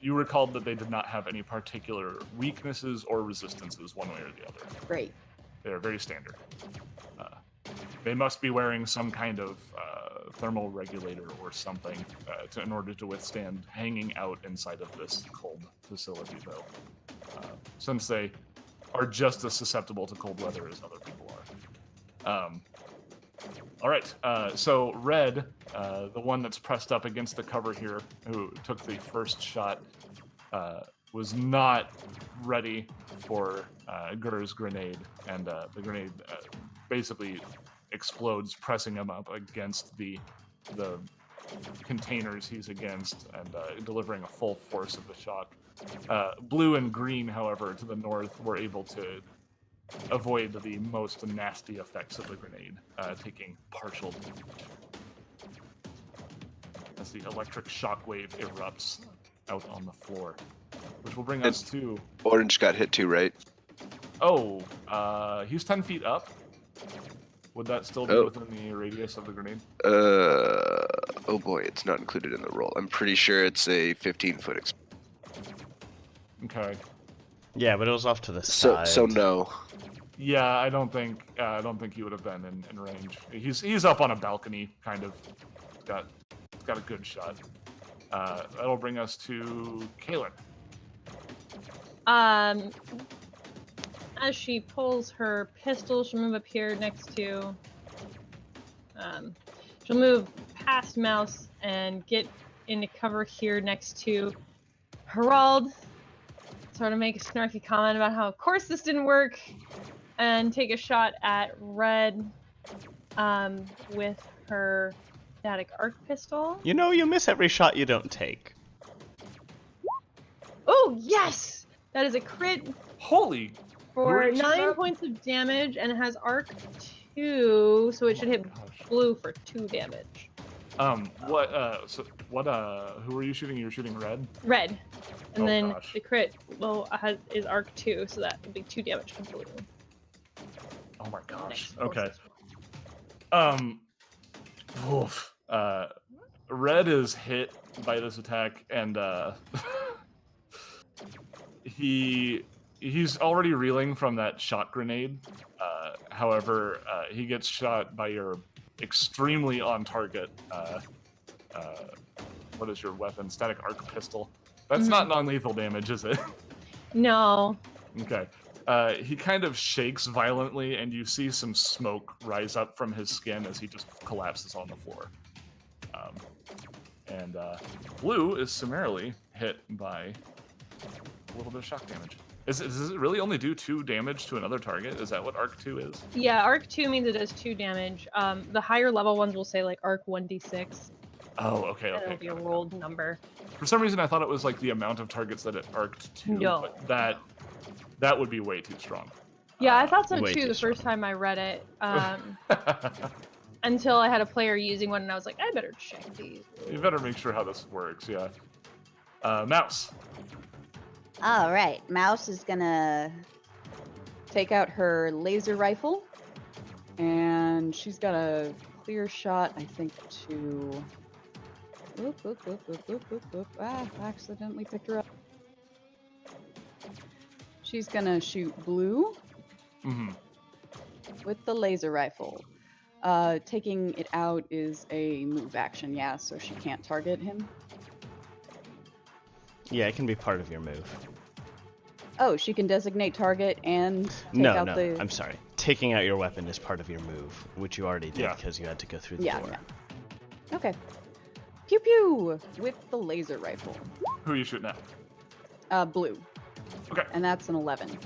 you recalled that they did not have any particular weaknesses or resistances one way or the other. Great. They're very standard. They must be wearing some kind of thermal regulator or something in order to withstand hanging out inside of this cold facility, though. Since they are just as susceptible to cold weather as other people are. All right, so Red, the one that's pressed up against the cover here, who took the first shot, was not ready for Gur's grenade, and the grenade basically explodes, pressing him up against the containers he's against, and delivering a full force of the shock. Blue and green, however, to the north, were able to avoid the most nasty effects of the grenade, taking partial damage. As the electric shockwave erupts out on the floor, which will bring us to... Orange got hit too, right? Oh, he's 10 feet up. Would that still be within the radius of the grenade? Oh boy, it's not included in the roll. I'm pretty sure it's a 15-foot. Okay. Yeah, but it was off to the side. So no. Yeah, I don't think he would have been in range. He's up on a balcony, kind of. Got a good shot. That'll bring us to Kaylin. As she pulls her pistol, she'll move up here next to. She'll move past Mouse and get into cover here next to Harald. Sort of make a snarky comment about how, of course, this didn't work, and take a shot at Red with her static arc pistol. You know, you miss every shot you don't take. Oh, yes! That is a crit Holy! for Great 9 shot. points of damage, and it has arc 2, so it should hit Gosh. blue for 2 damage. Who were you shooting? You were shooting Red? Red. And Oh, then gosh. the crit is arc 2, so that would be 2 damage to blue. Oh my gosh. Next Okay. closest one. Oof. Red is hit by this attack, and he's already reeling from that shot grenade. However, he gets shot by your extremely on target. What is your weapon? Static arc pistol. That's not non-lethal damage, is it? No. Okay. He kind of shakes violently, and you see some smoke rise up from his skin as he just collapses on the floor. And Blue is summarily hit by a little bit of shock damage. Does it really only do 2 damage to another target? Is that what Arc 2 is? Yeah, arc 2 means it does 2 damage. The higher level ones will say like arc 1d6. Oh, okay, And okay. it'll be a got it. rolled number. For some reason, I thought it was like the amount of targets that it arced to, No. but that would be way too strong. Yeah, I thought so way too too the first time I read it. Until I had a player using one, and I was like, I better check these. You better make sure how this works, yeah. Mouse. All right, Mouse is gonna take out her laser rifle, and she's got a clear shot, I think, to. Ah, accidentally picked her up. She's gonna shoot Blue Mm-hmm. with the laser rifle. Taking it out is a move action, yeah, so she can't target him. Yeah, it can be part of your move. Oh, she can designate target and take No, out no, the. I'm sorry. Taking out your weapon is part of your move, which you already did Yeah. because you had to go through the Yeah, door. yeah. Okay. Pew pew with the laser rifle. Who are you shooting at? Blue. Okay. And that's an 11.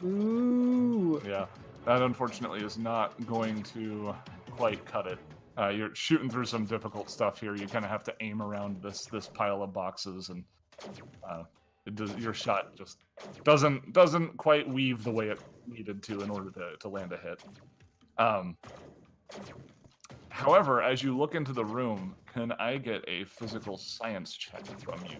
Ooh. Yeah, that unfortunately is not going to quite cut it. You're shooting through some difficult stuff here. You kind of have to aim around this pile of boxes, and your shot just doesn't quite weave the way it needed to in order to land a hit. However, as you look into the room, can I get a physical science check from you?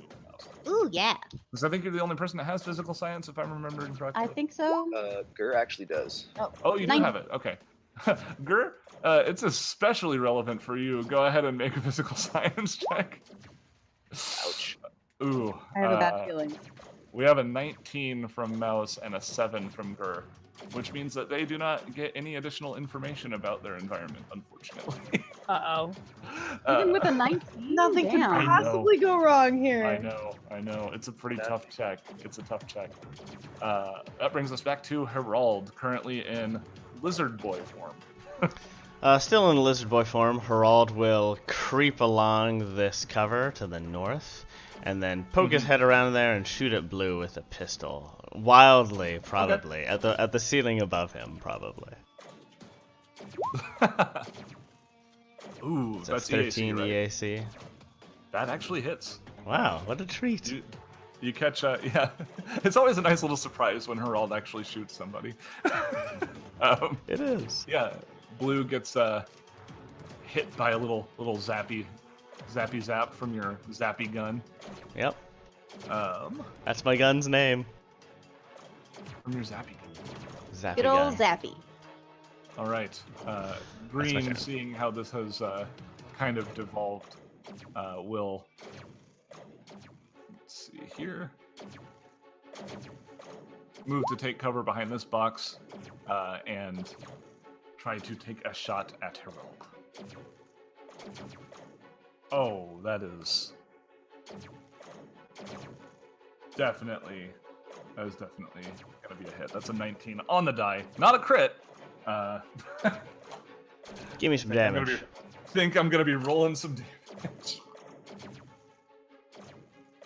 Ooh, yeah. Because I think you're the only person that has physical science, if I'm remembering correctly. I think so. Gur actually does. Oh, you do 90. have it. Okay. Gur, it's especially relevant for you. Go ahead and make a physical science check. Ouch. Ooh. I have a bad feeling. We have a 19 from Mouse and a 7 from Gur, which means that they do not get any additional information about their environment, unfortunately. Uh-oh. Even with a 19? Nothing Damn. could possibly go wrong here. I know. It's a pretty tough check. It's a tough check. That brings us back to Herald, currently in Lizard Boy form. Still in lizard boy form, Herald will creep along this cover to the north, and then poke his head around there and shoot at Blue with a pistol. Wildly, probably. Okay. At the ceiling above him, probably. Ooh, It's a that's 13 EAC, right? EAC. That actually hits. Wow, what a treat. You catch yeah. It's always a nice little surprise when Herald actually shoots somebody. It is. Yeah, Blue gets hit by a little zappy zap from your zappy gun. Yep, From that's my gun's name. your zappy gun. Zappy Good old gun. Zappy. All right. my Green, turn. seeing how this has kind of devolved, will. Let's see here. Move to take cover behind this box, and try to take a shot at Herald. Oh, that is definitely gonna be a hit. That's a 19 on the die, not a crit. Give me some I'm gonna damage. think I'm gonna be rolling some damage.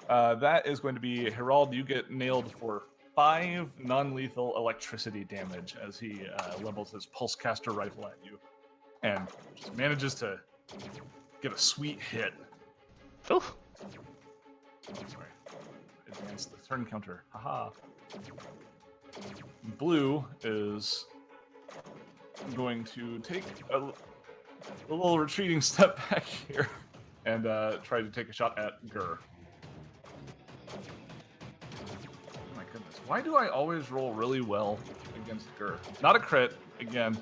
That is going to be Herald. You get nailed for 5 non-lethal electricity damage as he levels his pulsecaster rifle at you, and just manages to get a sweet hit. Oof. Oh, sorry. Advance the turn counter. Haha. Blue is going to take a little retreating step back here and try to take a shot at Gur. Oh my goodness. Why do I always roll really well against Gur? Not a crit, again.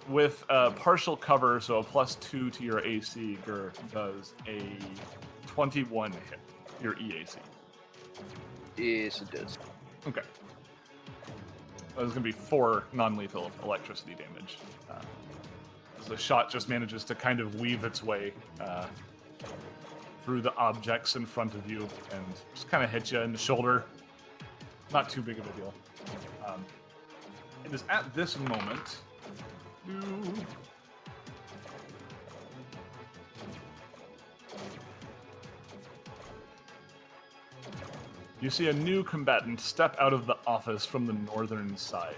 With partial cover, so a +2 to your AC, Gur does a 21 hit your EAC. Yes, it does. Okay. There's going to be 4 non-lethal electricity damage. The shot just manages to kind of weave its way through the objects in front of you and just kind of hit you in the shoulder. Not too big of a deal. It is at this moment you see a new combatant step out of the office from the northern side.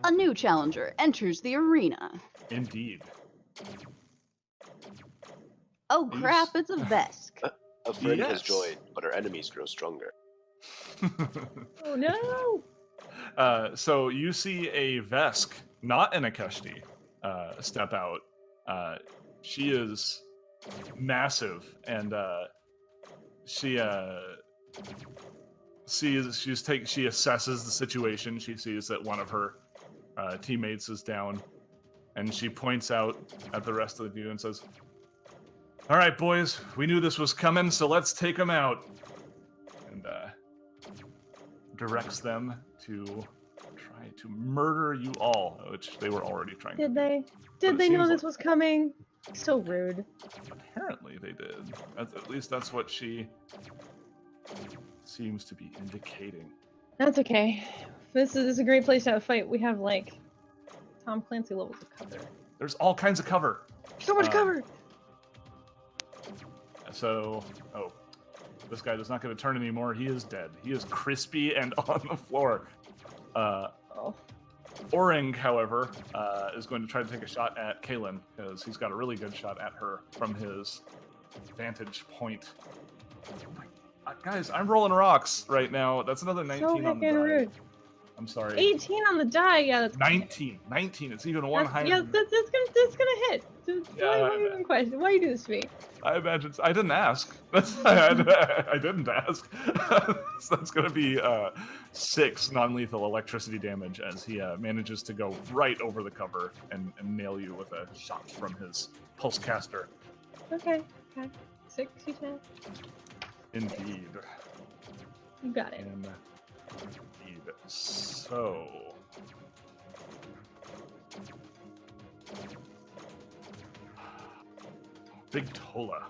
A new challenger enters the arena. Indeed. Oh Yes. crap, it's a Vesk. A friend has Yes. joined, but our enemies grow stronger. Oh no! So you see a Vesk, not an Akashti, step out. She is massive, and she assesses the situation. She sees that one of her teammates is down, and she points out at the rest of you and says, "All right, boys, we knew this was coming, so let's take them out." And directs them to try to murder you all, which they were already trying to Did do. they? it Did they know seems this was coming? So rude. Apparently they did. At least that's what she seems to be indicating. That's okay. This is a great place to have a fight. We have like Tom Clancy levels of cover. There's all kinds of cover. So much cover. So, this guy is not going to turn anymore. He is dead. He is crispy and on the floor. Oh. Oring, however, is going to try to take a shot at Kaylin because he's got a really good shot at her from his vantage point. Guys, I'm rolling rocks right now. That's another 19 So on the heckin' die. rude. I'm sorry. 18 on the die. Yeah, that's 19. It's even one higher. Yeah, that's gonna hit. Yeah, Why even question? Why you do this to me? I imagine. I didn't ask. I didn't ask. So that's going to be 6 non-lethal electricity damage as he manages to go right over the cover and nail you with a shot from his pulse caster. Okay. 6, you said? Indeed. You got it. Indeed. So. Big Tola.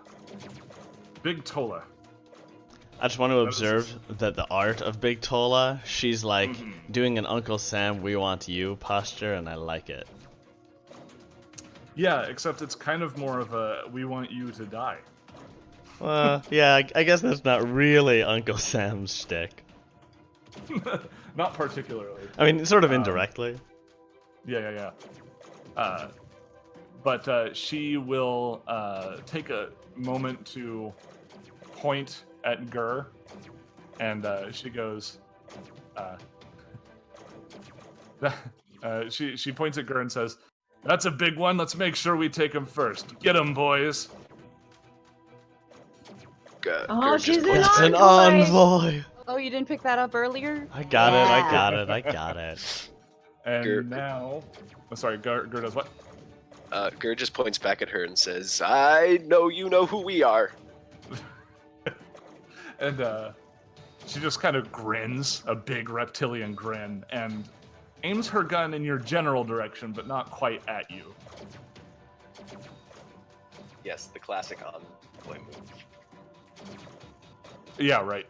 I just want to observe that the art of Big Tola, she's like doing an Uncle Sam, we want you posture, and I like it. Yeah, except it's kind of more of a we want you to die. Yeah, I guess that's not really Uncle Sam's shtick. Not particularly. I mean, sort of indirectly. Yeah. But she will take a moment to point at Gur, and she goes, she points at Gur and says, "That's a big one. Let's make sure we take him first. Get him, boys." Oh, she's an It's an envoy. envoy! Oh, you didn't pick that up earlier? I got Yeah. it. And Gur- now, sorry, Gur does what? Gur just points back at her and says, "I know you know who we are." And she just kind of grins, a big reptilian grin, and aims her gun in your general direction, but not quite at you. Yes, the classic on-play move. Yeah, right.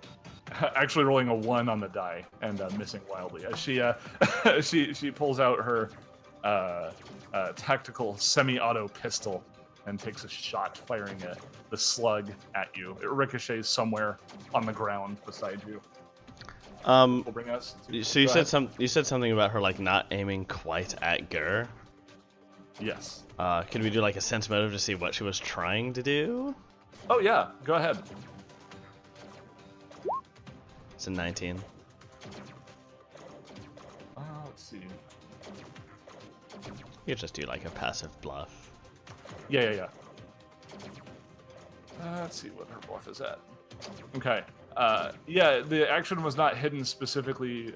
Actually rolling a 1 on the die and missing wildly. As she pulls out her tactical semi-auto pistol and takes a shot, firing the slug at you. It ricochets somewhere on the ground beside you. Will bring us to, So you go said ahead. you said something about her like not aiming quite at Gur. Yes. Could we do like a sense motive to see what she was trying to do? Oh yeah, go ahead. It's a 19. Let's see. You just do like a passive bluff. Yeah. Let's see what her bluff is at. Okay. Yeah, the action was not hidden specifically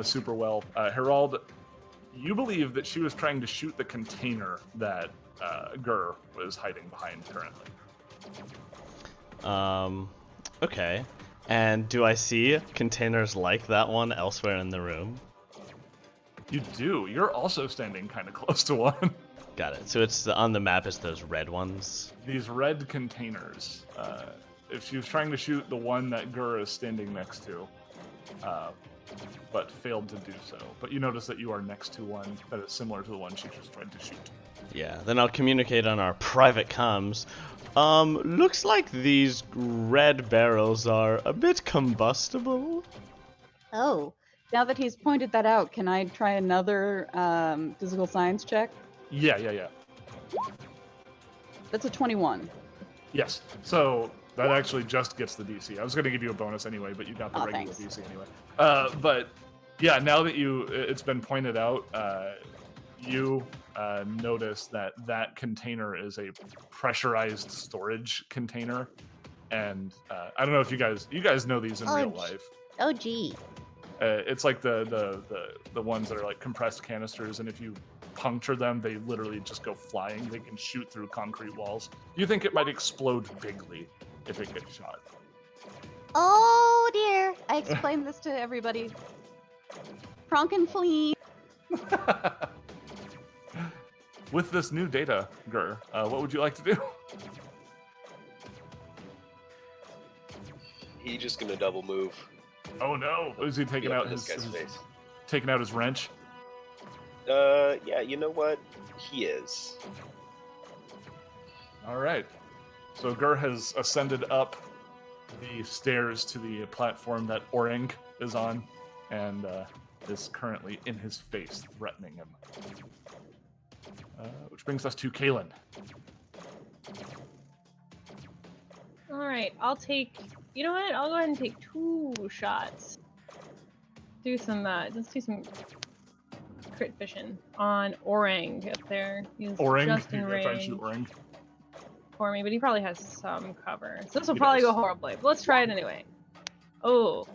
super well. Herald, you believe that she was trying to shoot the container that Gur was hiding behind currently. Okay. And do I see containers like that one elsewhere in the room? You do. You're also standing kind of close to one. Got it. So it's on the map is those red ones. These red containers. If she was trying to shoot the one that Gur is standing next to, but failed to do so. But you notice that you are next to one that is similar to the one she just tried to shoot. Yeah. Then I'll communicate on our private comms. Looks like these red barrels are a bit combustible. Oh, Now that he's pointed that out, can I try another physical science check? Yeah. That's a 21. Yes. So that actually just gets the DC. I was going to give you a bonus anyway, but you got the Oh, regular thanks. DC anyway. But yeah, now that it's been pointed out, you notice that container is a pressurized storage container, and I don't know if you guys know these in Oh, real gee. life. oh gee. It's like the ones that are like compressed canisters, and if you puncture them, they literally just go flying. They can shoot through concrete walls. You think it might explode bigly if it gets shot. Oh dear. I explained this to everybody. Frankenflee. With this new data, Gur, what would you like to do? He's just gonna double move. Oh no! Is he taking Be out up in this his guy's face. taking out his wrench? Yeah, you know what? He is. All right. So Gur has ascended up the stairs to the platform that Orang is on, and is currently in his face, threatening him. Which brings us to Kalen. All right, I'll take. You know what? I'll go ahead and take 2 shots. Do some. Let's do some crit vision on Orang up there. He's Orang, just in you're gonna try and range shoot Orang. for me, but he probably has some cover. So this will He probably does. go horribly. But let's try it anyway. Oh,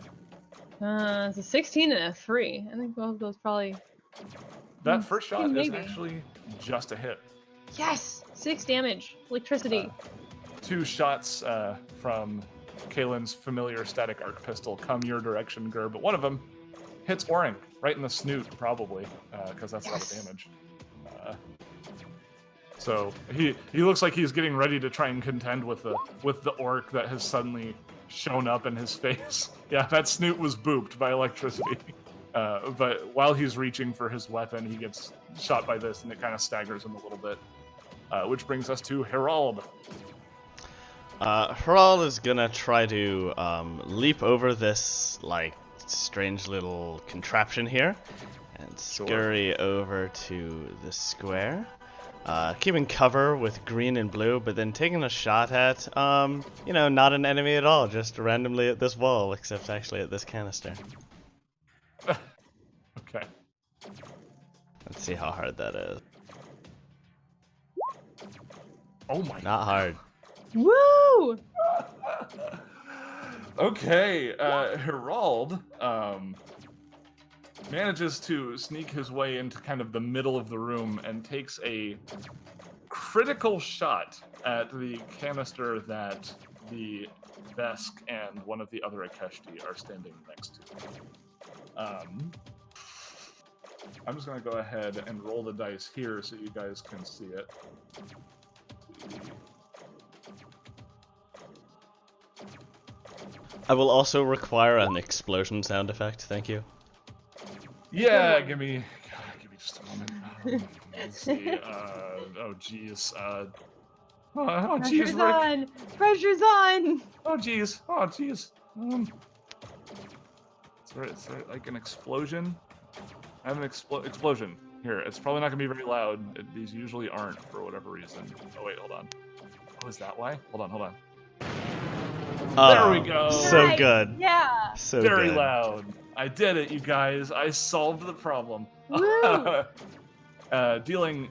it's a 16 and a 3. I think both of those probably. That first shot is maybe. actually just a hit. Yes, 6 damage. Electricity. 2 shots from Kalen's familiar static arc pistol come your direction, Gur, but one of them hits Orang right in the snoot, probably, because that's a lot of damage. So he looks like he's getting ready to try and contend with the orc that has suddenly shown up in his face. Yeah, that snoot was booped by electricity. But while he's reaching for his weapon, he gets shot by this, and it kind of staggers him a little bit. Which brings us to Herald. Herald is gonna try to leap over this like strange little contraption here and scurry over to the square, keeping cover with green and blue, but then taking a shot at not an enemy at all, just randomly at this wall, except actually at this canister. Okay. Let's see how hard that is. Oh my. Not hard. Woo! Okay, Herald manages to sneak his way into kind of the middle of the room and takes a critical shot at the canister that the Vesk and one of the other Akeshti are standing next to. I'm just going to go ahead and roll the dice here so you guys can see it. I will also require an explosion sound effect, thank you. Yeah, give me just a moment. Let's see. Oh geez. Oh geez, Pressure's Rick. on! Pressure's on! Oh geez. Oh geez. Is there like an explosion? I have an explosion here. It's probably not gonna be very loud. These usually aren't for whatever reason. Oh wait, hold on. Oh, is that why? Hold on. There we go. So Nice. good. Yeah! So Very good. loud. I did it, you guys. I solved the problem. Woo! Dealing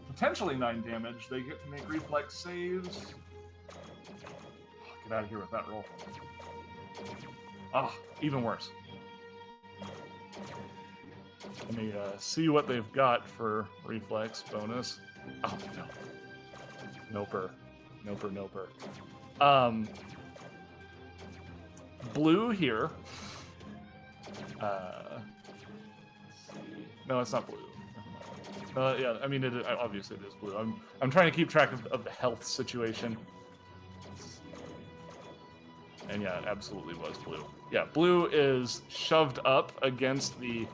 potentially 9 damage. They get to make reflex saves. Get out of here with that roll. Ah, even worse. Let me see what they've got for reflex bonus. Oh, no. Noper. Blue here. Let's see. No, it's not blue. Yeah, I mean, obviously it is blue. I'm trying to keep track of the health situation. And yeah, it absolutely was blue. Yeah, blue is shoved up against the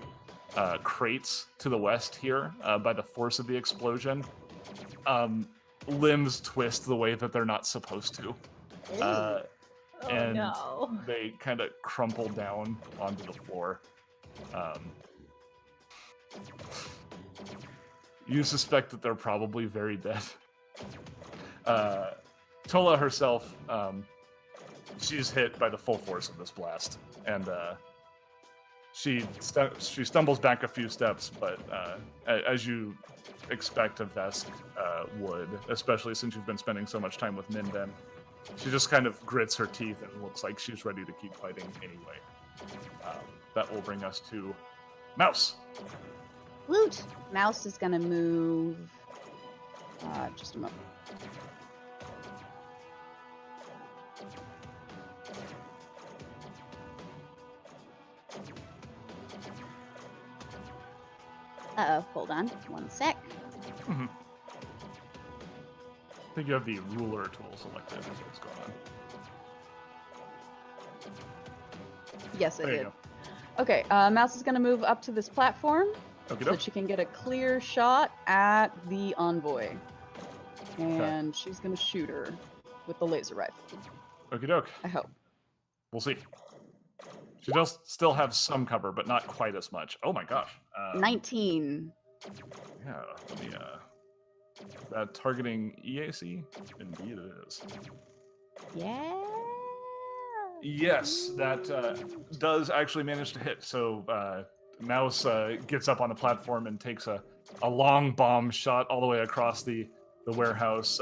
crates to the west here by the force of the explosion. Limbs twist the way that they're not supposed to. And no. they kind of crumple down onto the floor. You suspect that they're probably very dead. Tola herself, she's hit by the full force of this blast, and she stumbles back a few steps, but as you expect a Vesk would, especially since you've been spending so much time with Minden, she just kind of grits her teeth and looks like she's ready to keep fighting anyway. That will bring us to Mouse. Woot! Mouse is gonna move. Just a moment. Uh-oh, hold on. One sec. I think you have the ruler tool selected. Is what's going on. Yes, I There you did. go. Okay, Mouse is going to move up to this platform Okie so doke. that she can get a clear shot at the envoy. And she's going to shoot her with the laser rifle. Okie doke. I hope. We'll see. She does still have some cover, but not quite as much. Oh my gosh. 19. Yeah, let me, is that targeting EAC? Indeed it is. Yeah. Yes, that does actually manage to hit. So Mouse gets up on the platform and takes a long bomb shot all the way across the warehouse,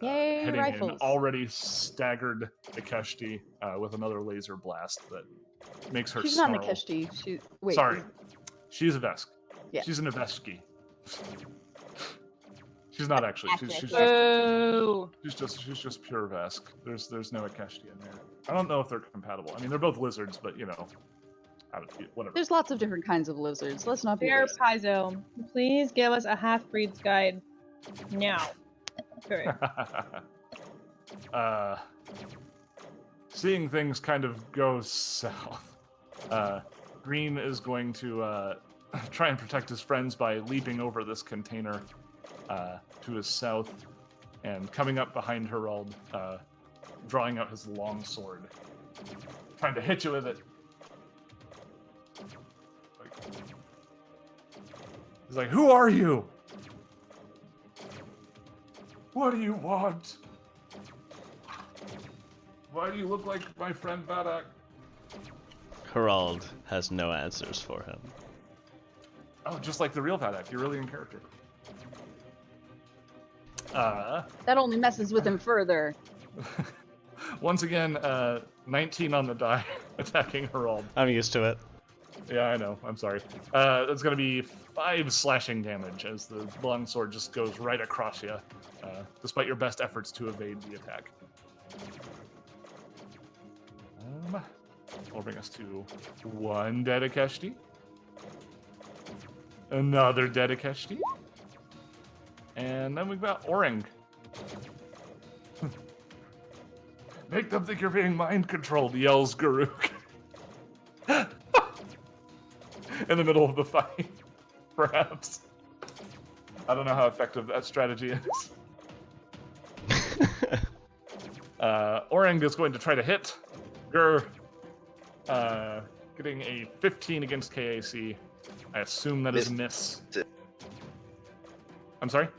Yay, hitting rifles. an already staggered Akeshti with another laser blast that makes her She's not snarl. Nikeshti. Wait. Sorry, she's a Vesk. Yeah. She's an Aveski. She's not actually. Boo! She's just pure Vesk. There's no Akeshti in there. I don't know if they're compatible. I mean, they're both lizards, but you know, whatever. There's lots of different kinds of lizards. Let's not be Bear racist. Paizo, please give us a half-breed's guide now. Correct. Seeing things kind of go south, Green is going to try and protect his friends by leaping over this container to his south and coming up behind Herald, drawing out his long sword, trying to hit you with it. He's like, "Who are you? What do you want? Why do you look like my friend Badak?" Herald has no answers for him. Oh, just like the real Badak. You're really in character. That only messes with him further. Once again, 19 on the die, attacking Herald. I'm used to it. Yeah, I know. I'm sorry. That's going to be 5 slashing damage as the longsword just goes right across you, despite your best efforts to evade the attack. Will bring us to 1 dead Akeshti. Another dead Akeshti. And then we've got Orang. Make them think you're being mind controlled, yells Garuk. In the middle of the fight, perhaps. I don't know how effective that strategy is. Orang is going to try to hit Gur, getting a 15 against KAC. I assume that is a miss. I'm sorry?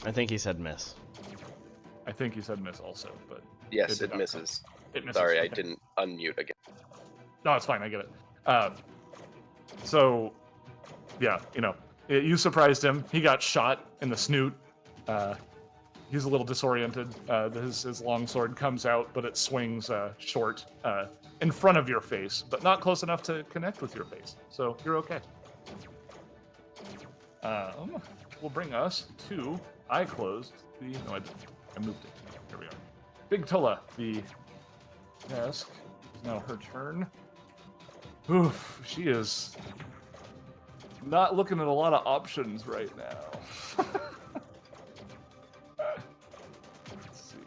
I think he said miss. I think you said miss also, but... Yes, did it not misses. It misses. Sorry, I okay. didn't unmute again. No, it's fine. I get it. So, yeah, you know, you surprised him. He got shot in the snoot. He's a little disoriented. His longsword comes out, but it swings short in front of your face, but not close enough to connect with your face. So you're okay. Will bring us to... I closed the... No, I didn't. I moved it. Here we are. Big Tola, the desk. It's now her turn. Oof, she is not looking at a lot of options right now. Let's see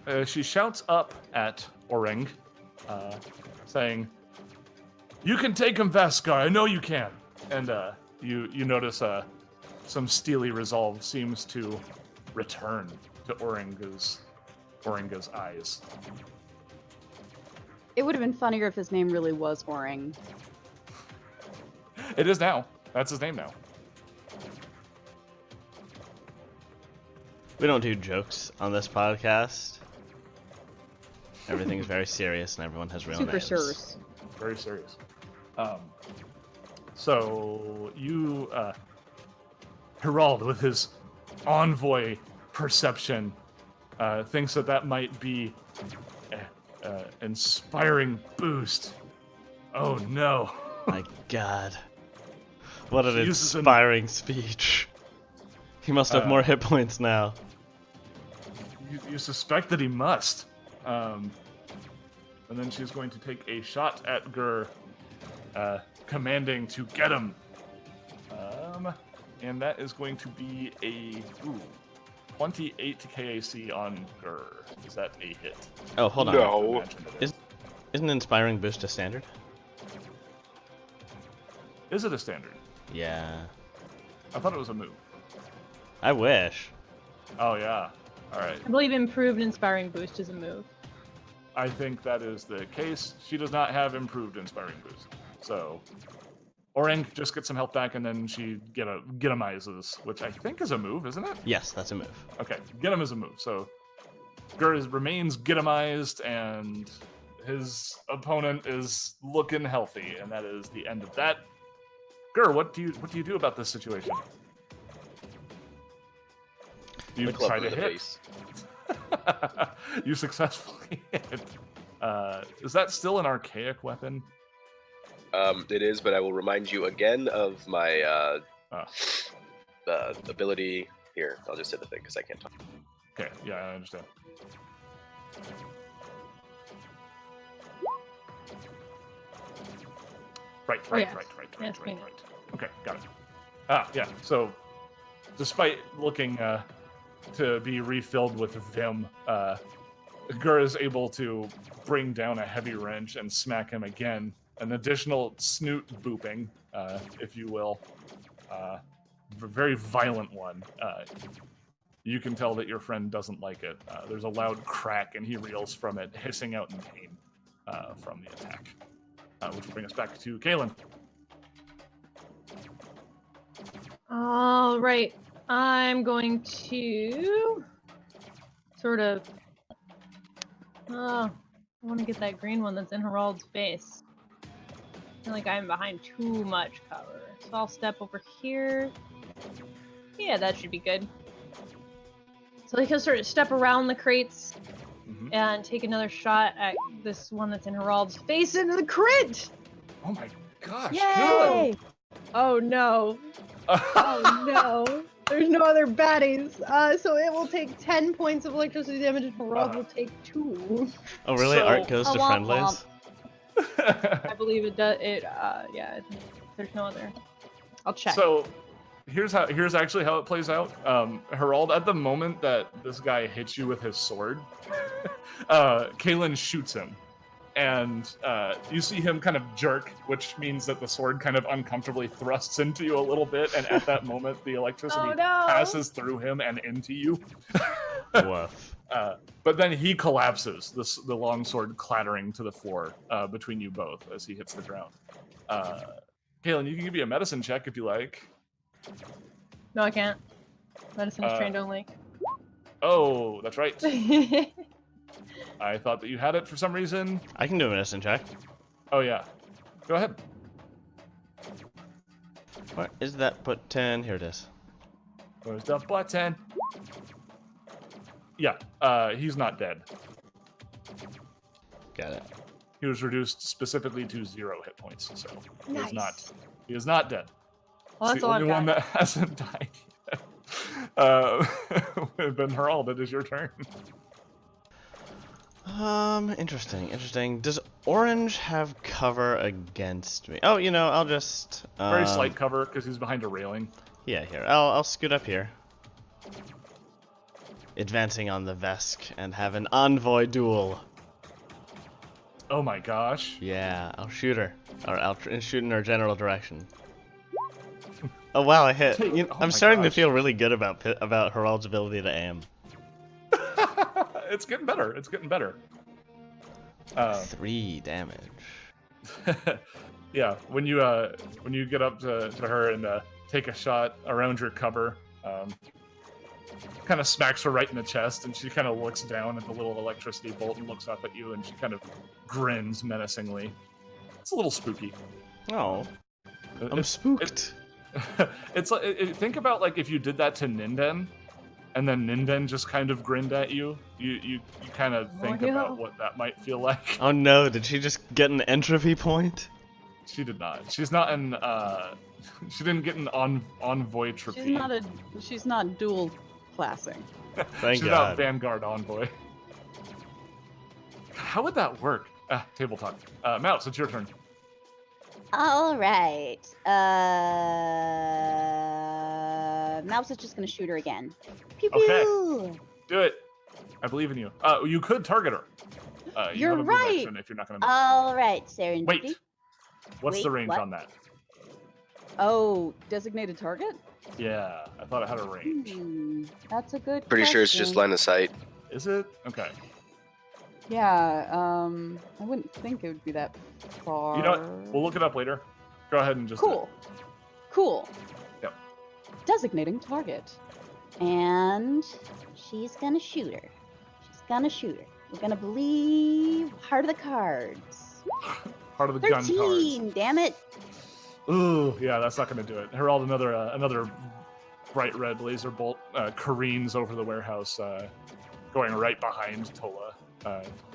here. She shouts up at Orang, saying, "You can take him, Vaskar. I know you can." And you notice some steely resolve seems to return to Oringa's eyes. It would have been funnier if his name really was Orang. It is now. That's his name now. We don't do jokes on this podcast. Everything's very serious and everyone has real Super names. serious. Very serious. So you, Herald, with his envoy perception, thinks that might be an inspiring boost. Oh no! My God, what an She uses an- inspiring speech. He must have more hit points now. You suspect that he must. And then she's going to take a shot at Gur, commanding to get him. And that is going to be a 28 to KAC on Gur. Is that a hit? Oh, hold on. No. Isn't Inspiring Boost a standard? Is it a standard? Yeah. I thought it was a move. I wish. Oh, yeah. All right. I believe improved Inspiring Boost is a move. I think that is the case. She does not have improved Inspiring Boost. So, Orang just gets some health back, and then she Getamizes, which I think is a move, isn't it? Yes, that's a move. Okay, Getam is a move. So, Gur remains Getamized, and his opponent is looking healthy, and that is the end of that. Gur, what do you do about this situation? You The club try in to the hit. face. You successfully hit. Is that still an archaic weapon? It is, but I will remind you again of my ability. Here, I'll just say the thing because I can't talk. Okay, yeah, I understand. Right. Yes. Yes, we know. Okay, got it. Yeah, so despite looking to be refilled with vim, Gur is able to bring down a heavy wrench and smack him again. An additional snoot booping, if you will. A very violent one. You can tell that your friend doesn't like it. There's a loud crack, and he reels from it, hissing out in pain from the attack. Which will bring us back to Kaylin. All right. I'm going to sort of. I want to get that green one that's in Harald's face. I feel like I'm behind too much cover. So I'll step over here. Yeah, that should be good. So I can sort of step around the crates and take another shot at this one that's in Harald's face into the crit! Oh my gosh! Yay! Oh no. Oh no. There's no other baddies. So it will take 10 points of electricity damage and Harald will take 2. Oh, really? So- Art goes to Womp friendlies? I believe it does. Yeah. There's no other. I'll check. So here's actually how it plays out. Harald, at the moment that this guy hits you with his sword, Kaylin shoots him. And you see him kind of jerk, which means that the sword kind of uncomfortably thrusts into you a little bit, and at that moment the electricity Oh, no. passes through him and into you. Woof. But then he collapses, the long sword clattering to the floor between you both as he hits the ground. Kaylin, you can give me a medicine check if you like. No, I can't. Medicine is trained only. Oh, that's right. I thought that you had it for some reason. I can do a medicine check. Oh, yeah. Go ahead. Where is that button? Here it is. Where's the button? Yeah, he's not dead. Got it. He was reduced specifically to 0 hit points, so Nice. he is not dead. Well, It's that's the all I've only one got. that hasn't died yet. Ben Harald, it is your turn. Interesting. Does Orange have cover against me? Oh, I'll just Very slight cover because he's behind a railing. Yeah, here. I'll scoot up here. Advancing on the Vesk and have an envoy duel. Oh my gosh. Yeah, I'll shoot her. Or I'll shoot in her general direction. Oh wow, I hit. Oh I'm my starting to gosh. feel really good about Harald's ability to aim. It's getting better. It's getting better. 3 damage. Yeah, when you get up to her and take a shot around your cover, kind of smacks her right in the chest, and she kind of looks down at the little electricity bolt and looks up at you, and she kind of grins menacingly. It's a little spooky. Oh, I'm It's- spooked. It's like think about like if you did that to Ninden, and then Ninden just kind of grinned at you. You kind of think yeah. about what that might feel like. Oh no, did she just get an entropy point? She did not. She's not an. She didn't get an envoy trapeze. She's not dual classing. Thank She's God. not Vanguard envoy. How would that work? Table talk. Mouse, it's your turn. All right. Mouse is just gonna shoot her again. Pew pew. Okay. Do it. I believe in you. You could target her. You You're have a move right. action if you're not going to. All right, Serendipity. Wait. What's the Wait, range what? on that? Oh, designated target? Yeah, I thought it had a range. That's a good Pretty sure it's just question. line of sight. Is it? Okay. Yeah, I wouldn't think it would be that far. You know what? We'll look it up later. Go ahead and just. do it. Cool. Cool. Yep. Designating target. And she's gonna shoot her. She's gonna shoot her. We're gonna believe heart of the cards. Part of the gun 13, cards. damn it. Ooh, yeah, that's not going to do it. Herald, another bright red laser bolt careens over the warehouse, going right behind Tola.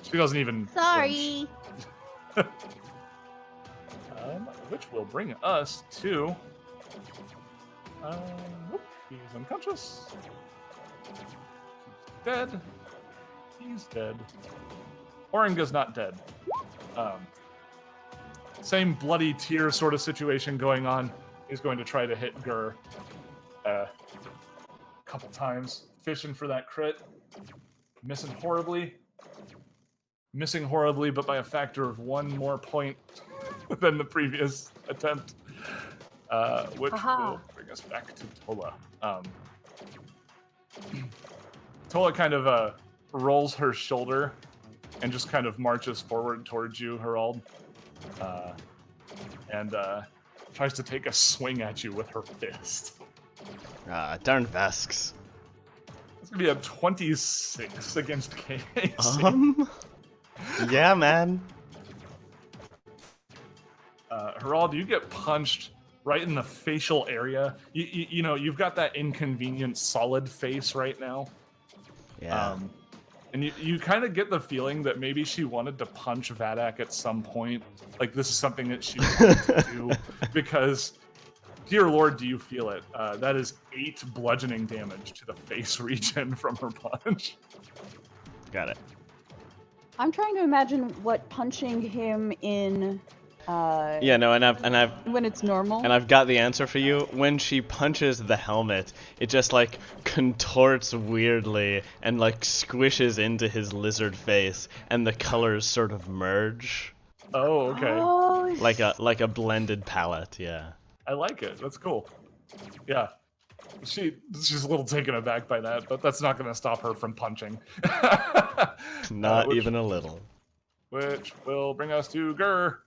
She doesn't even. Sorry. flinch. Which will bring us to. Whoop, he's unconscious. He's dead. He's dead. Oringa's not dead. Same bloody tear sort of situation going on. He's going to try to hit Gur a couple times, fishing for that crit. Missing horribly. Missing horribly, but by a factor of 1 more point than the previous attempt. Which Aha. will bring us back to Tola. Tola kind of rolls her shoulder and just kind of marches forward towards you, Herald. And tries to take a swing at you with her fist. Darn Vesks. It's gonna be a 26 against KC. Yeah, man. Herald, you get punched right in the facial area. You know, you've got that inconvenient solid face right now. Yeah. And you kind of get the feeling that maybe she wanted to punch Vadak at some point. Like, this is something that she wanted to do. Because, dear Lord, do you feel it? That is 8 bludgeoning damage to the face region from her punch. Got it. I'm trying to imagine what punching him in Yeah, no, and I've when it's normal. And I've got the answer for you. When she punches the helmet, it just like contorts weirdly and like squishes into his lizard face, and the colors sort of merge Oh, okay. Oh, like a blended palette. Yeah. I like it. That's cool. Yeah. She's a little taken aback by that, but that's not going to stop her from punching. Not which- even a little. Which will bring us to Gur.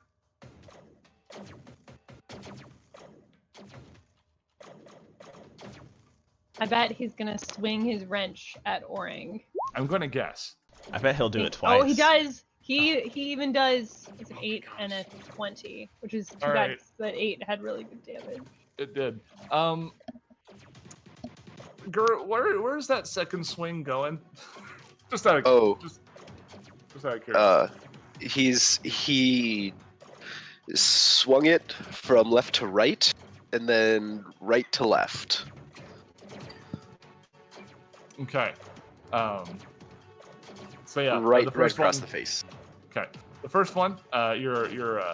I bet he's gonna swing his wrench at Orang. I'm going to guess. I bet he'll do it twice. Oh, he does. He even does. It's an 8 and a 20, which is too bad. Alright. 'Cause that 8 had really good damage. It did. Gur, where's that second swing going? Just out of just out of curiosity. He swung it from left to right, and then right to left. Okay. So yeah, right, the right first across one. the face. Okay, the first one, your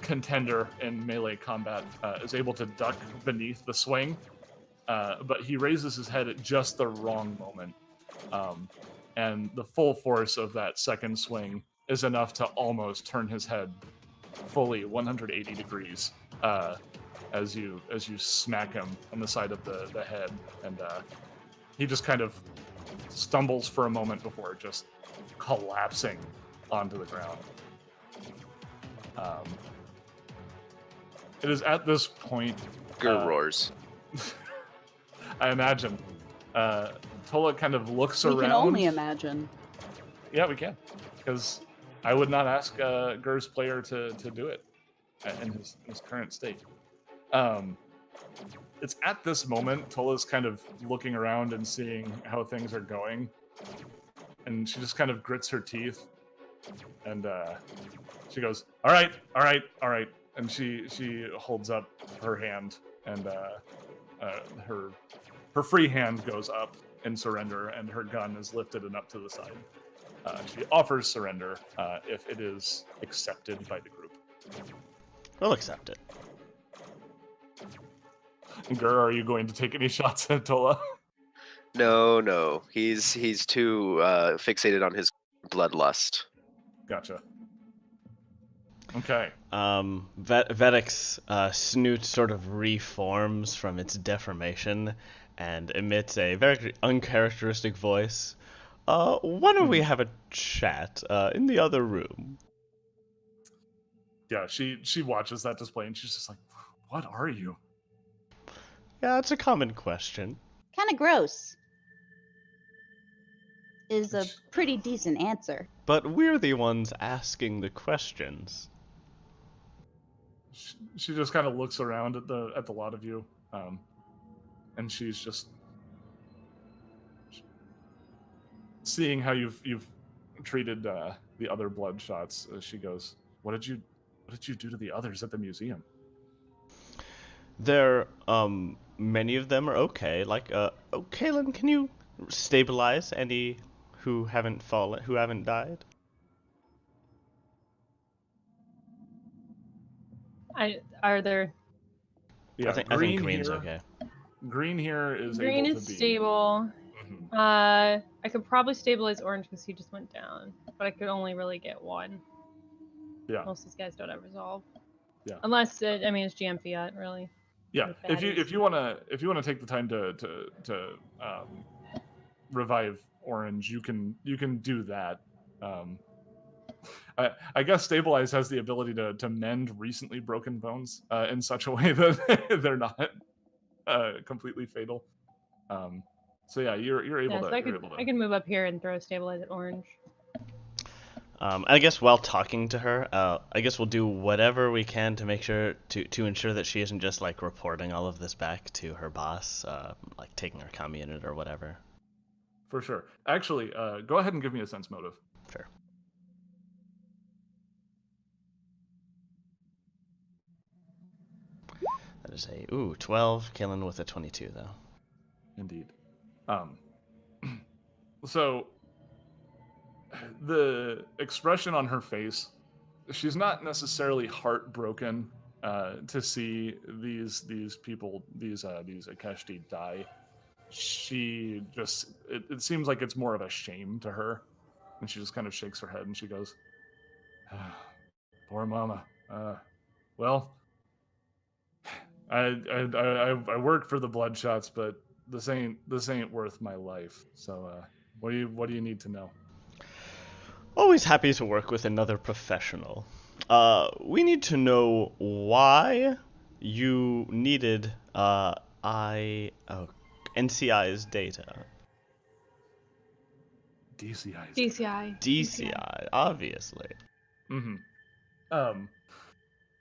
contender in melee combat is able to duck beneath the swing, but he raises his head at just the wrong moment, and the full force of that second swing is enough to almost turn his head fully 180 degrees as you smack him on the side of the head, and he just kind of stumbles for a moment before just collapsing onto the ground. It is at this point Gur roars. I imagine Tola kind of looks we around. can only imagine. Yeah, we can, because I would not ask Gur's player to do it in his current state. It's at this moment Tola's kind of looking around and seeing how things are going, and she just kind of grits her teeth, and she goes, "All right, all right, all right. and she holds up her hand, and her free hand goes up in surrender, and her gun is lifted and up to the side. She offers surrender if it is accepted by the group. We'll accept it. Gur, are you going to take any shots at Tola? No. He's too fixated on his bloodlust. Gotcha. Okay. Vedek's snoot sort of reforms from its deformation and emits a very uncharacteristic voice. Why don't we have a chat in the other room? Yeah, she watches that display and she's just like, "What are you?" Yeah, it's a common question. Kind of gross. Is a pretty decent answer. But we're the ones asking the questions. She just kind of looks around at the lot of you, and she's just seeing how you've treated the other bloodshots. She goes, "What did you do to the others at the museum?" There, many of them are okay. Like, Kaylin, can you stabilize any who haven't died? Are there? Yeah, I think green's here, okay. Green here is Green able is to be stable. Mhm. I could probably stabilize orange because he just went down, but I could only really get one. Yeah, Most of these guys don't have resolve. Yeah. Unless I mean it's GM fiat really. yeah. With If baddies. you wanna take the time to revive orange, you can do that. I guess stabilize has the ability to mend recently broken bones in such a way that they're not completely fatal. So yeah, you're able Yeah, to. so I You're able to. can move up here and throw stabilize at orange. I guess while talking to her, I guess we'll do whatever we can to make sure to ensure that she isn't just like reporting all of this back to her boss, like taking her comm unit or whatever. For sure. Actually, go ahead and give me a sense motive. Sure. That is a 12, killing with a 22 though. Indeed. So the expression on her face, she's not necessarily heartbroken to see these people, these Akeshti die. She just it seems like it's more of a shame to her, and she just kind of shakes her head and she goes, "Poor mama. Well, I work for the Bloodshots, but this ain't worth my life. So what do you need to know?" Always happy to work with another professional. We need to know why you needed NCI's data. DCI's. DCI, obviously. Mm-hmm.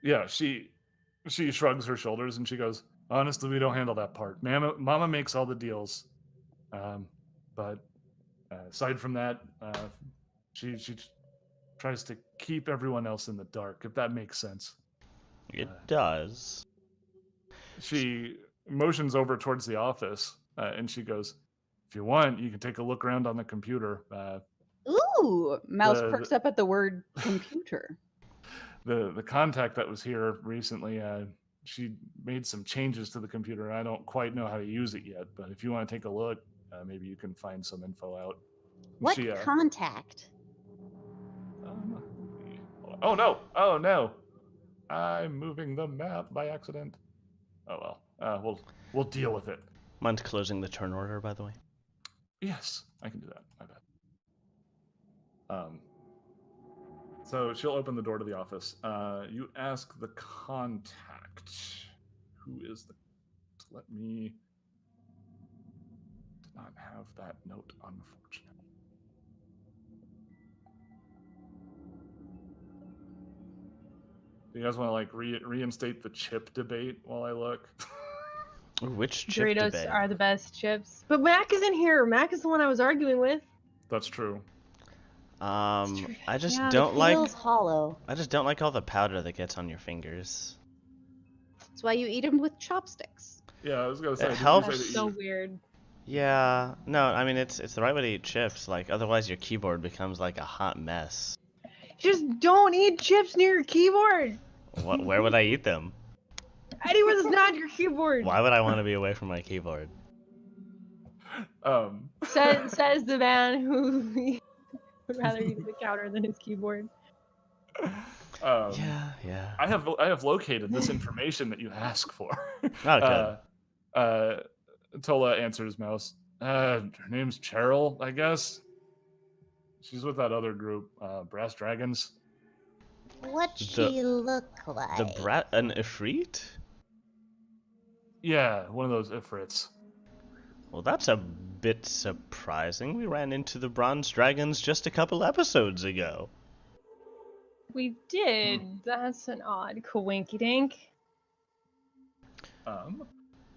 Yeah, she shrugs her shoulders and she goes, "Honestly, we don't handle that part. Mama makes all the deals. But aside from that, she tries to keep everyone else in the dark, if that makes sense." It does. She motions over towards the office, and she goes, "If you want, you can take a look around on the computer. Ooh, Mouse The- perks up at the word computer. The contact that was here recently, she made some changes to the computer. I don't quite know how to use it yet, but if you want to take a look, maybe you can find some info out." What She, contact? oh no! I'm moving the map by accident. Oh well. We'll deal with it. Mind closing the turn order, by the way? Yes, I can do that. My bad. So she'll open the door to the office. You ask the contact. Who is the? Let me. Did not have that note, unfortunately. Do you guys want to like reinstate the chip debate while I look? Ooh, which chip Doritos debate? are the best chips. But Mac is in here. Mac is the one I was arguing with. That's true. I just Yeah, don't like. Feels hollow. I just don't like all the powder that gets on your fingers. That's why you eat them with chopsticks. Yeah, I was gonna say. It Did you helps. say That's that so you? weird. Yeah, no, I mean it's the right way to eat chips. Like otherwise your keyboard becomes like a hot mess. Just don't eat chips near your keyboard. Where would I eat them? Anywhere that's not your keyboard. Why would I want to be away from my keyboard? Says the man who would rather eat at the counter than his keyboard. Yeah. I have located this information that you ask for. Oh, good. Tola answers Mouse. Her name's Cheryl, I guess. She's with that other group, Brass Dragons. What's she look like? An Ifrit? Yeah, one of those Ifrits. Well, that's a bit surprising. We ran into the Bronze Dragons just a couple episodes ago. We did. That's an odd coinky-dink.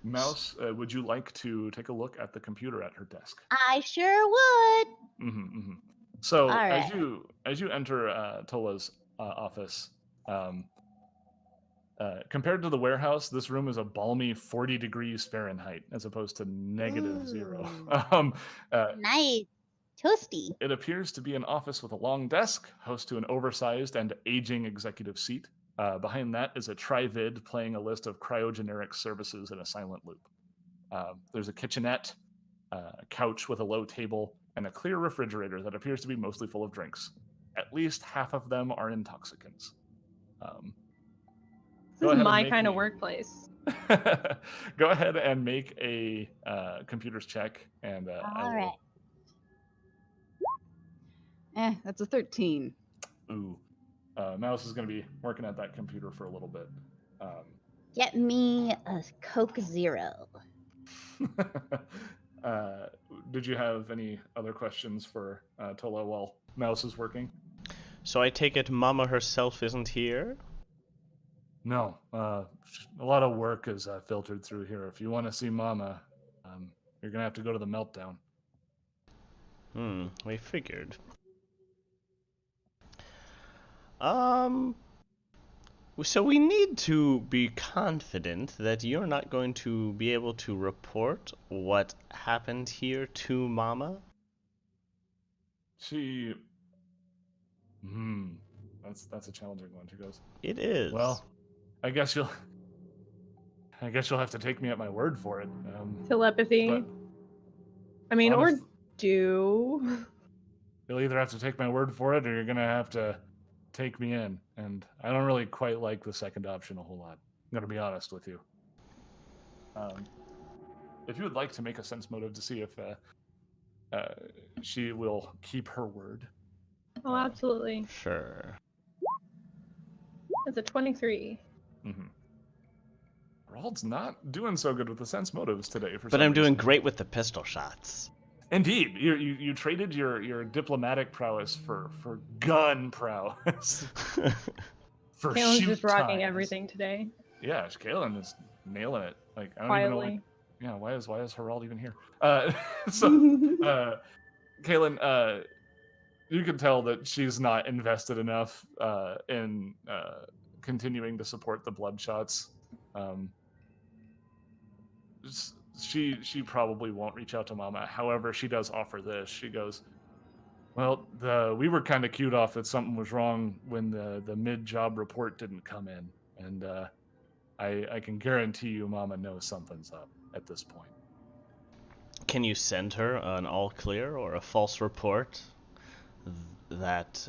Mouse, would you like to take a look at the computer at her desk? I sure would. So All as right. you enter Tola's office, compared to the warehouse, this room is a balmy 40 degrees Fahrenheit as opposed to -0. Nice. Toasty. It appears to be an office with a long desk, host to an oversized and aging executive seat. Behind that is a trivid playing a list of cryogenic services in a silent loop. There's a kitchenette, a couch with a low table, and a clear refrigerator that appears to be mostly full of drinks. At least half of them are intoxicants. This is my kind of workplace. Go ahead and make a computers check, and All right. That's a 13. Ooh, Mouse is going to be working at that computer for a little bit. Get me a Coke Zero. Did you have any other questions for Tola while Mouse is working? So I take it Mama herself isn't here? No, a lot of work is filtered through here. If you want to see Mama, you're going to have to go to the Meltdown. We figured. So we need to be confident that you're not going to be able to report what happened here to Mama? She... That's a challenging one. She goes, It is. well, I guess you'll have to take me at my word for it. Telepathy. But I mean, honest- or do. You'll either have to take my word for it, or you're gonna have to take me in. And I don't really quite like the second option a whole lot. I'm gonna be honest with you. If you would like to make a sense motive to see if she will keep her word. Oh, absolutely. Sure. It's a 23. Rald's not doing so good with the sense motives today. But I'm doing great with the pistol shots. Indeed, you traded your diplomatic prowess for gun prowess. For Kalen's shoot just rocking times. everything today. Yeah, Kalen is nailing it. Like I don't Quietly. even know. Why is Harald even here? Kalen, you can tell that she's not invested enough in continuing to support the Bloodshots. She probably won't reach out to Mama. However, she does offer this. She goes, well, we were kind of cued off that something was wrong when the mid-job report didn't come in. And I can guarantee you Mama knows something's up at this point. Can you send her an all clear or a false report that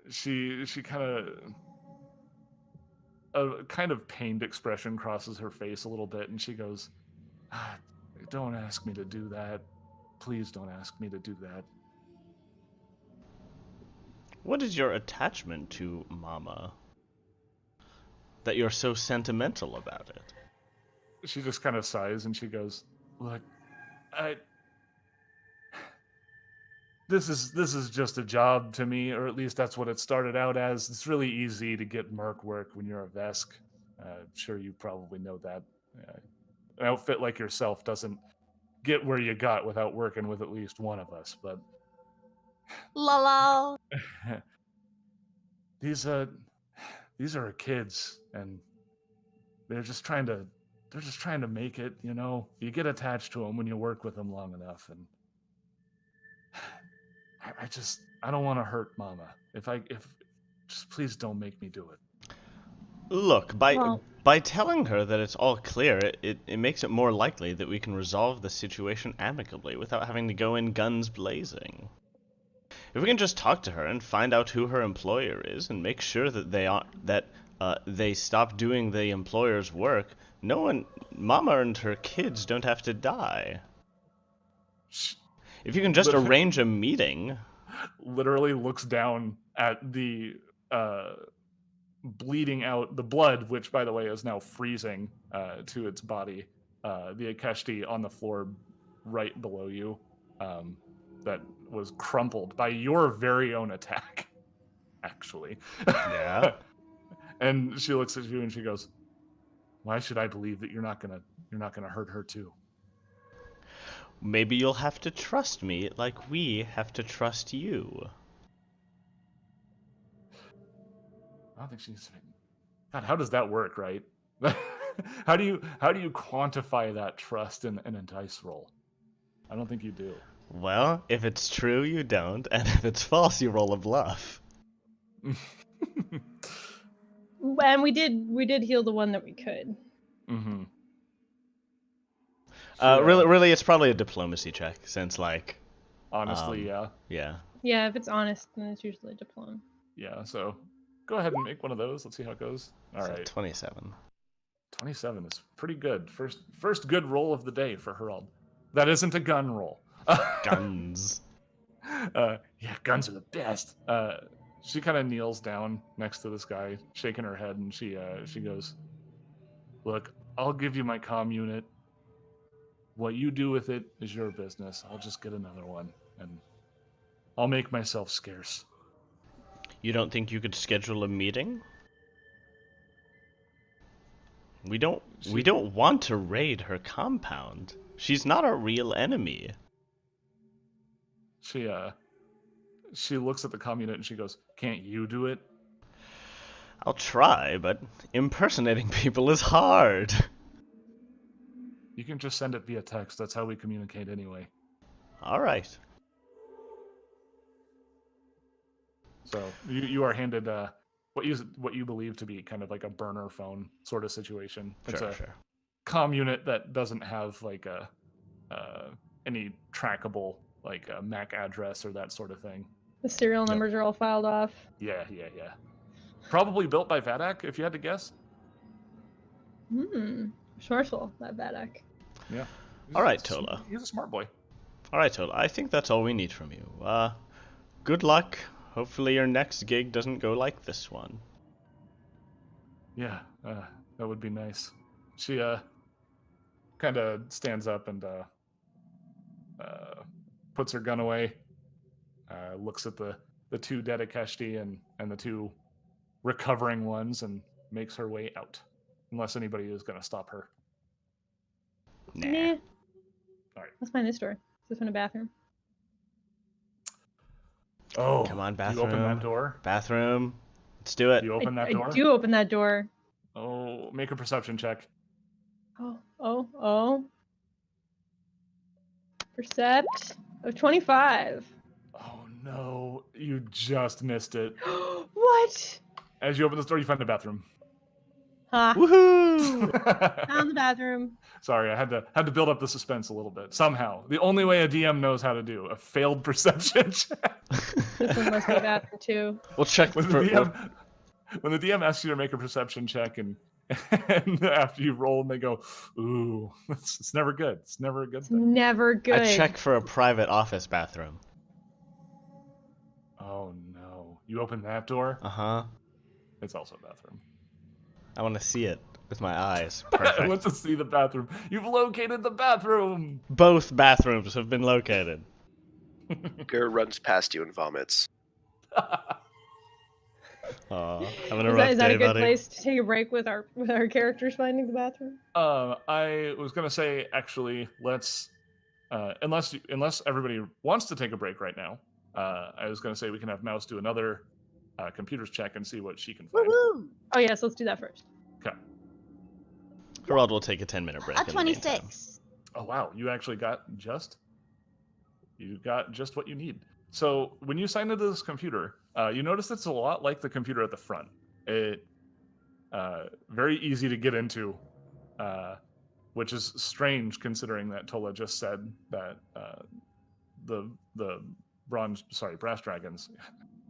she kind of a kind of pained expression crosses her face a little bit, and she goes, don't ask me to do that. Please don't ask me to do that. What is your attachment to Mama? That you're so sentimental about it? She just kind of sighs and she goes, look, this is just a job to me, or at least that's what it started out as. It's really easy to get merc work when you're a Vesk. Sure, you probably know that. An outfit like yourself doesn't get where you got without working with at least one of us, but Lol. these are kids, and they're just trying to make it. You get attached to them when you work with them long enough, and I don't want to hurt Mama. If just please don't make me do it. Look, Well- by telling her that it's all clear, it makes it more likely that we can resolve the situation amicably without having to go in guns blazing. If we can just talk to her and find out who her employer is and make sure that they stop doing the employer's work, Mama and her kids don't have to die. If you can just arrange a meeting. Literally looks down at the bleeding out the blood, which by the way is now freezing to its body. The Akeshti on the floor right below you, that was crumpled by your very own attack, actually. Yeah. And she looks at you and she goes, "Why should I believe that you're not gonna hurt her too?" Maybe you'll have to trust me like we have to trust you. I don't think she's. God, how does that work, right? How do you quantify that trust in a dice roll? I don't think you do. Well, if it's true, you don't, and if it's false, you roll a bluff. And we did heal the one that we could. Mm-hmm. Really, it's probably a diplomacy check, since Honestly, yeah. Yeah. Yeah, if it's honest, then it's usually diploma. Yeah, so go ahead and make one of those. Let's see how it goes. All So right. 27. 27 is pretty good. First good roll of the day for Herald. That isn't a gun roll. Guns. Yeah, guns are the best. She kind of kneels down next to this guy, shaking her head, and she goes, "Look, I'll give you my comm unit. What you do with it is your business. I'll just get another one, and I'll make myself scarce." You don't think you could schedule a meeting? We don't want to raid her compound. She's not a real enemy. She looks at the comm unit and she goes, "Can't you do it?" I'll try, but impersonating people is hard. You can just send it via text. That's how we communicate anyway. All right. So you are handed what you believe to be kind of like a burner phone sort of situation. It's Sure, a sure. comm unit that doesn't have like any trackable like a MAC address or that sort of thing. The serial numbers are all filed off. Yeah. Probably built by Vadak, if you had to guess. Resourceful, that Vadak. Yeah. All right, Tola. He's a smart boy. All right, Tola. I think that's all we need from you. Good luck. Hopefully your next gig doesn't go like this one. Yeah, that would be nice. She kind of stands up and puts her gun away. Looks at the two dead Akeshti and the two recovering ones and makes her way out. Unless anybody is going to stop her. Nah. All right. Let's find this door. Is this one a bathroom? Oh, Come on, do you open that bathroom. door? Bathroom. Let's do it. Do you open that door? I do open that door. Oh, make a perception check. Oh. Percept of 25. Oh no, you just missed it. What? As you open this door, you find the bathroom. Ha. Woohoo! Found the bathroom. Sorry, I had to build up the suspense a little bit. Somehow. The only way a DM knows how to do a failed perception check. This one must be a bathroom too. We'll check When the DM asks you to make a perception check and after you roll and they go, ooh, it's never good. It's never a good thing. Never good. I check for a private office bathroom. Oh no. You open that door? Uh-huh. It's also a bathroom. I want to see it with my eyes. I Perfect. want to see the bathroom. You've located the bathroom. Both bathrooms have been located. Gur runs past you and vomits. Aw, having a rough Is that day, a good buddy. place to take a break with our characters finding the bathroom? I was gonna say actually let's unless everybody wants to take a break right now, I was going to say we can have Mouse do another computers check and see what she can find. Woohoo! Oh yes, let's do that first. Okay. Herald will take a 10-minute break. A in the meantime. 26. Oh wow, you actually got just what you need. So when you sign into this computer, you notice it's a lot like the computer at the front. It very easy to get into, which is strange considering that Tola just said that the brass dragons.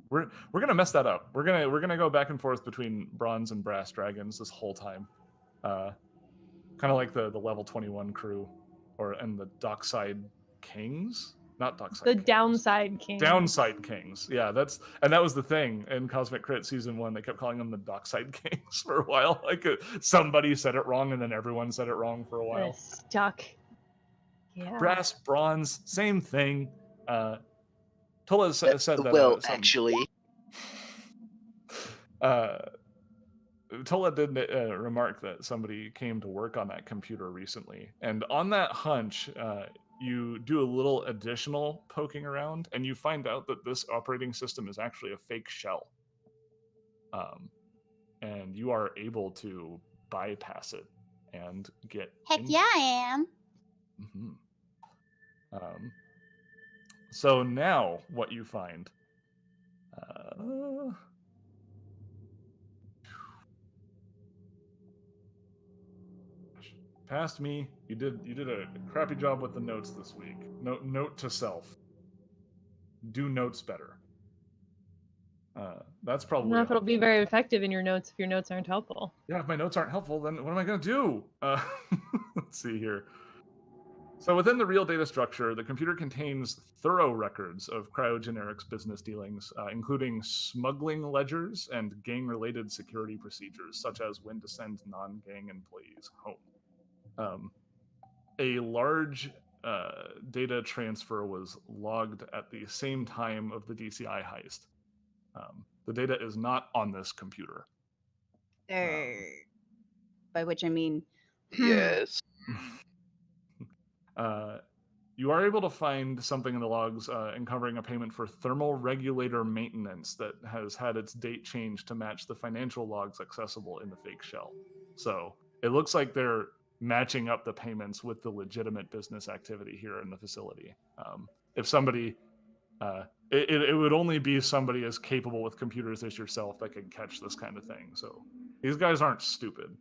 We're gonna mess that up. We're gonna go back and forth between bronze and brass dragons this whole time. Kind of like the level 21 crew, and the dockside kings, not dockside. The kings. downside king. Downside kings. Yeah, that was the thing in Cosmic Crit season 1. They kept calling them the dockside kings for a while. Like somebody said it wrong, and then everyone said it wrong for a while. Stuck. Yeah. Brass, bronze, same thing. Tola said that. Well, actually, Tola did remark that somebody came to work on that computer recently, and on that hunch, you do a little additional poking around, and you find out that this operating system is actually a fake shell. And you are able to bypass it and get. Heck yeah, I am. Mm-hmm. So now, what you find. Past me, you did a crappy job with the notes this week. Note to self: do notes better. That's I probably. don't know if it'll be very effective in your notes if your notes aren't helpful. Yeah, if my notes aren't helpful, then what am I going to do? Let's see here. So within the real data structure, the computer contains thorough records of Cryogeneric's business dealings, including smuggling ledgers and gang-related security procedures, such as when to send non-gang employees home. A large data transfer was logged at the same time of the DCI heist. The data is not on this computer. By which I mean, yes. You are able to find something in the logs uncovering a payment for thermal regulator maintenance that has had its date changed to match the financial logs accessible in the fake shell. So it looks like they're matching up the payments with the legitimate business activity here in the facility. If somebody, it would only be somebody as capable with computers as yourself that can catch this kind of thing. So these guys aren't stupid.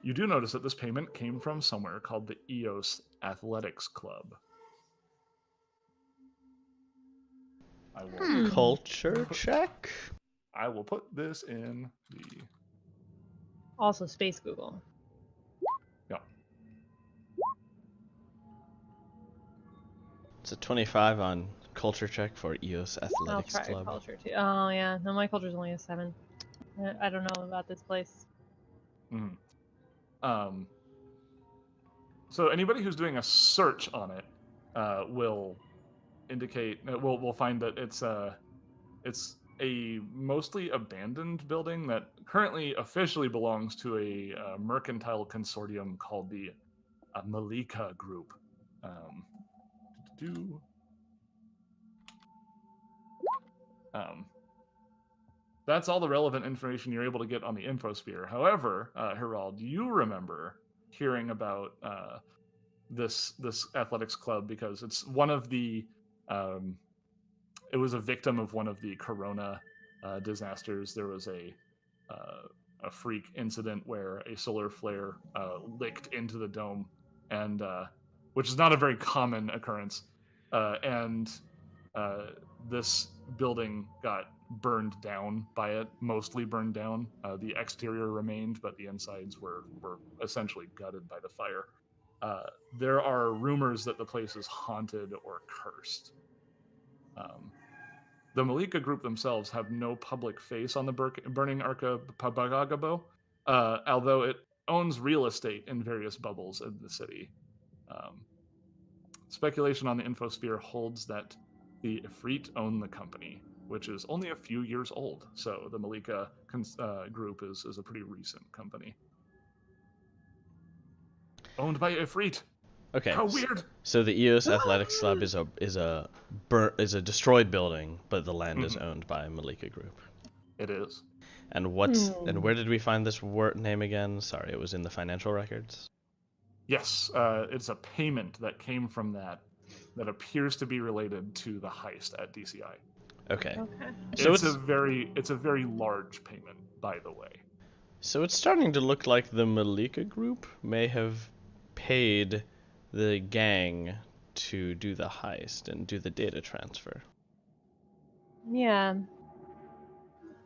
You do notice that this payment came from somewhere called the EOS Athletics Club. I will Culture check? I will put this in the. Also, Space Google. Yeah. It's a 25 on culture check for EOS I'll Athletics try Club. culture too. Oh yeah, no, my culture's only a 7. I don't know about this place. Mm-hmm. So anybody who's doing a search on it will indicate. Will find that it's a mostly abandoned building that currently officially belongs to a mercantile consortium called the Malika Group. That's all the relevant information you're able to get on the infosphere. However, Herald, you remember hearing about this athletics club because it's one of the it was a victim of one of the Corona disasters. There was a freak incident where a solar flare licked into the dome, and which is not a very common occurrence. And this building got burned down by it, mostly burned down. The exterior remained, but the insides were essentially gutted by the fire. There are rumors that the place is haunted or cursed. The Malika group themselves have no public face on the burning archipelago, although it owns real estate in various bubbles in the city. Speculation on the infosphere holds that the Ifrit own the company, which is only a few years old. So the Malika group is a pretty recent company. Owned by Ifrit. Okay. How weird. So the EOS Athletics Club is a destroyed building, but the land is Mhm. owned by Malika Group. It is. And where did we find this name again? Sorry, it was in the financial records. Yes, it's a payment that came from that appears to be related to the heist at DCI. Okay. Okay. So it's a very large payment, by the way. So it's starting to look like the Malika Group may have paid the gang to do the heist and do the data transfer. Yeah.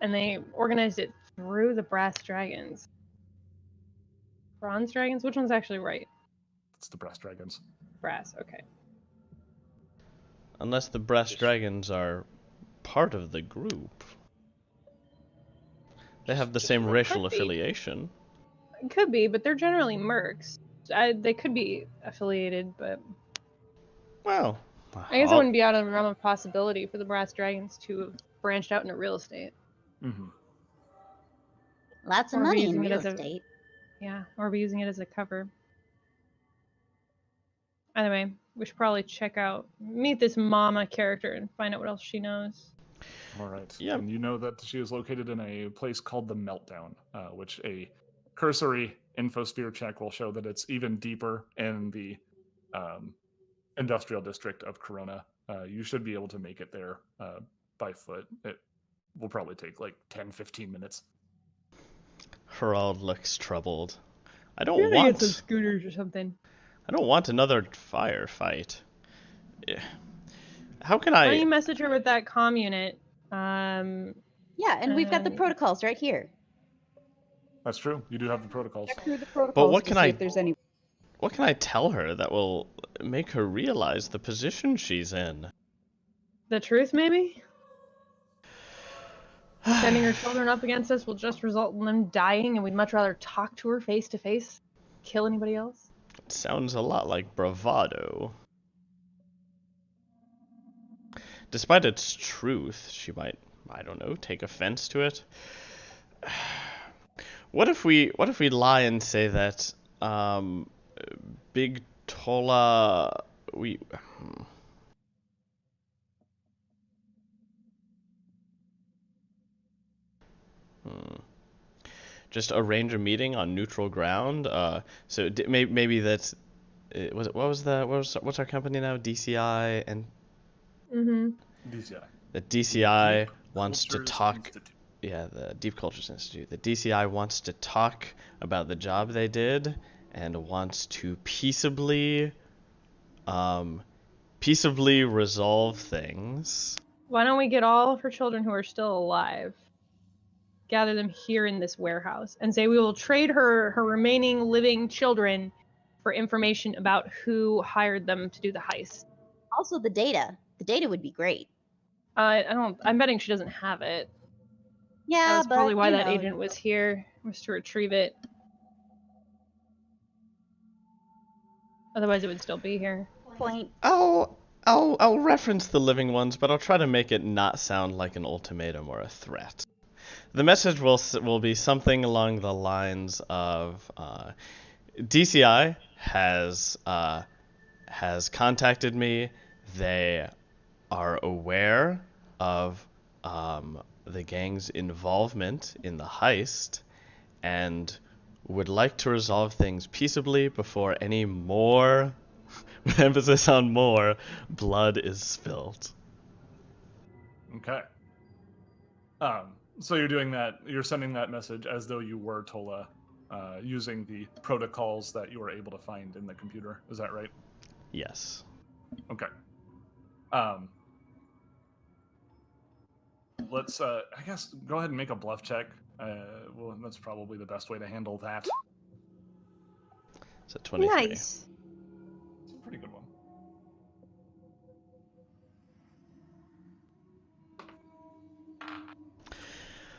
And they organized it through the Brass Dragons. Bronze Dragons? Which one's actually right? It's the Brass Dragons. Brass, okay. Unless the Brass Dragons are part of the group. They have the same racial affiliation. It could be, but they're generally mercs. They could be affiliated, but Well, I guess it wouldn't be out of the realm of possibility for the Brass Dragons to have branched out into real estate. Mm-hmm. Lots of Or be money in using it real as a- estate. Yeah, or be using it as a cover. Anyway, we should probably meet this mama character and find out what else she knows. All right. Yeah. And you know that she is located in a place called the Meltdown, which a cursory infosphere check will show that it's even deeper in the industrial district of Corona. You should be able to make it there by foot. It will probably take like 10-15 minutes. Herald looks troubled. I You're don't gonna want get some scooters or something. I don't want another firefight. Yeah. How can Why don't you I message her with that comm unit? Yeah, and we've got the protocols right here. That's true. You do have the protocols. Check through the protocols what to can see I- if there's any. what can I tell her that will make her realize the position she's in? The truth, maybe? Sending her children up against us will just result in them dying, and we'd much rather talk to her face to face, kill anybody else. It sounds a lot like bravado. Despite its truth, she might, I don't know, take offense to it. What if we lie and say that Big Tola just arrange a meeting on neutral ground? So maybe that's what's our company now? DCI and Mm-hmm. DCI. the DCI Deep wants to Cultures talk. Institute. Yeah, the Deep Cultures Institute. The DCI wants to talk about the job they did and wants to peaceably resolve things. Why don't we get all of her children who are still alive, gather them here in this warehouse, and say we will trade her remaining living children for information about who hired them to do the heist. Also, the data. The data would be great. I'm betting she doesn't have it. Yeah, That was but probably why you that know, agent was here, was to retrieve it. Otherwise, it would still be here. point. I'll reference the living ones, but I'll try to make it not sound like an ultimatum or a threat. The message will be something along the lines of DCI has contacted me. They are aware of the gang's involvement in the heist and would like to resolve things peaceably before any more, with emphasis on more, blood is spilled. Okay. So you're doing that. You're sending that message as though you were Tola, using the protocols that you were able to find in the computer. Is that right? Yes. Okay. Let's. I guess go ahead and make a bluff check. Well, that's probably the best way to handle that. It's a 23. Nice. It's a pretty good one.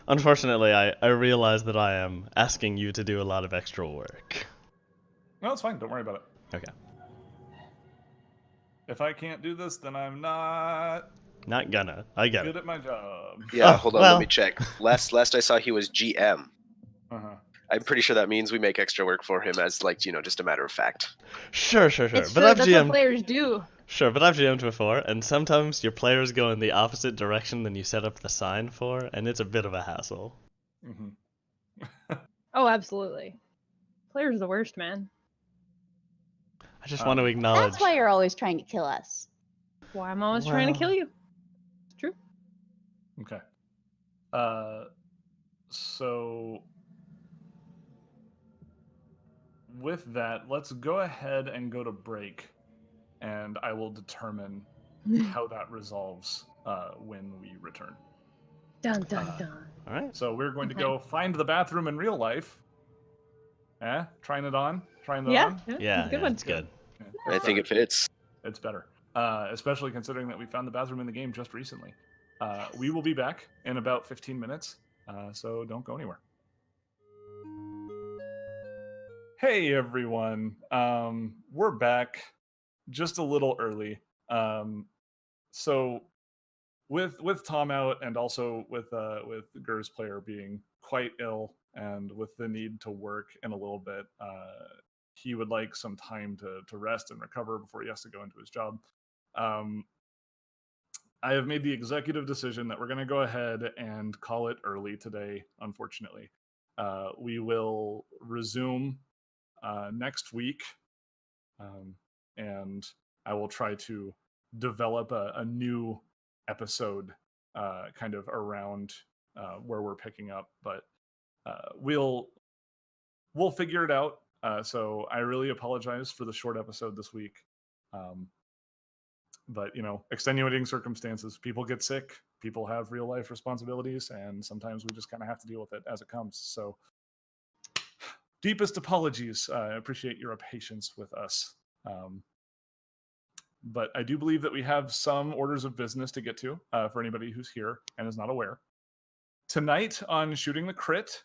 Unfortunately, I realize that I am asking you to do a lot of extra work. No, it's fine. Don't worry about it. Okay. If I can't do this, then I'm not Not gonna. I get good it. at my job. Yeah, Oh, hold on, well. let me check. Last I saw he was GM. Uh-huh. I'm pretty sure that means we make extra work for him as, like, just a matter of fact. Sure. It's But true, I've that's what GM'd. players do. Sure, but I've GM'd before, and sometimes your players go in the opposite direction than you set up the sign for, and it's a bit of a hassle. Oh, absolutely. Players are the worst, man. I just want to acknowledge. That's why you're always trying to kill us. Why I'm always trying to kill you. It's true. Okay. So with that, let's go ahead and go to break, and I will determine how that resolves when we return. Dun dun dun. All right. So we're going to Okay. go find the bathroom in real life. Trying it on? Trying it Yeah, on? Yeah, good one. it's good. I think it fits. It's better. Especially considering that we found the bathroom in the game just recently. We will be back in about 15 minutes, so don't go anywhere. Hey everyone, we're back just a little early. So with Tom out, and also with Gur's player being quite ill and with the need to work in a little bit, he would like some time to rest and recover before he has to go into his job. I have made the executive decision that we're going to go ahead and call it early today, unfortunately. We will resume next week, and I will try to develop a new episode kind of around where we're picking up, but we'll figure it out. So I really apologize for the short episode this week. But extenuating circumstances, people get sick, people have real life responsibilities, and sometimes we just kind of have to deal with it as it comes. So deepest apologies. I appreciate your patience with us. But I do believe that we have some orders of business to get to for anybody who's here and is not aware. Tonight on Shooting the Crit,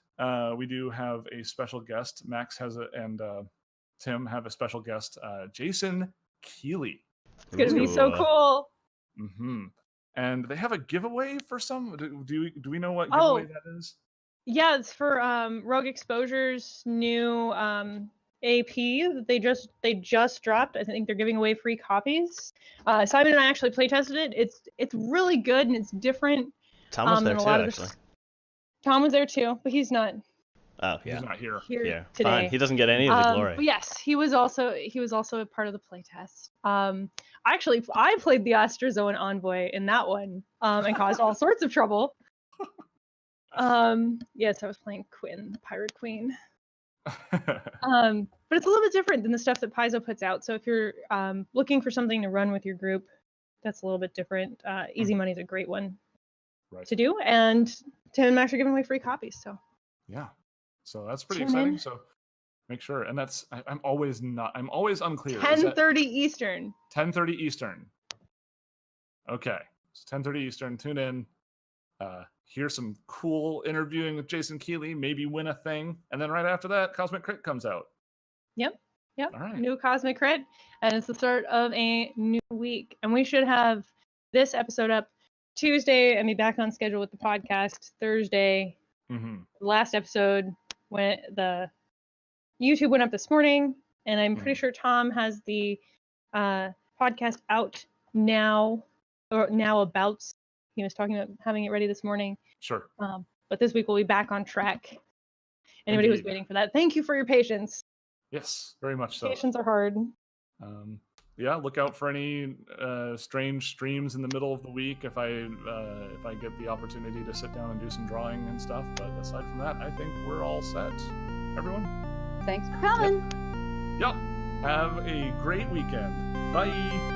we do have a special guest. Max has and Tim have a special guest, Jason Keeley. It's gonna be so cool. Mm-hmm. And they have a giveaway for some. Do we know what giveaway that is? Yeah, it's for Rogue Exposure's new AP that they just dropped. I think they're giving away free copies. Simon and I actually playtested it. It's really good and it's different. Tom was there than a too, lot of actually. Tom was there too, but he's not Oh, yeah. He's not here. here Fine. today. He doesn't get any of the glory. But yes, he was also a part of the playtest. Actually, I played the Astrozoan Envoy in that one, and caused all sorts of trouble. Yes, I was playing Quinn, the Pirate Queen. But it's a little bit different than the stuff that Paizo puts out. So if you're looking for something to run with your group, that's a little bit different. Easy Money's a great one to do, and Tim and Max are giving away free copies. So yeah, so that's pretty Tune exciting. in. So make sure, and that's I'm always unclear. 10:30 Eastern. 10:30 Eastern. Okay, so 10:30 Eastern. Tune in. Hear some cool interviewing with Jason Keeley. Maybe win a thing, and then right after that, Cosmic Crit comes out. Yep. All right. New Cosmic Crit, and it's the start of a new week. And we should have this episode up Tuesday and be back on schedule with the podcast Thursday. Mm-hmm. The last episode when the YouTube went up this morning, and I'm pretty sure Tom has the podcast out now, or now about. He was talking about having it ready this morning. Sure. But this week we'll be back on track. Anybody who's Indeed. waiting for that, thank you for your patience. Yes, very much so. Patience are hard. Yeah, look out for any strange streams in the middle of the week if I get the opportunity to sit down and do some drawing and stuff. But aside from that, I think we're all set. Everyone? Thanks for coming. Yep. Have a great weekend. Bye.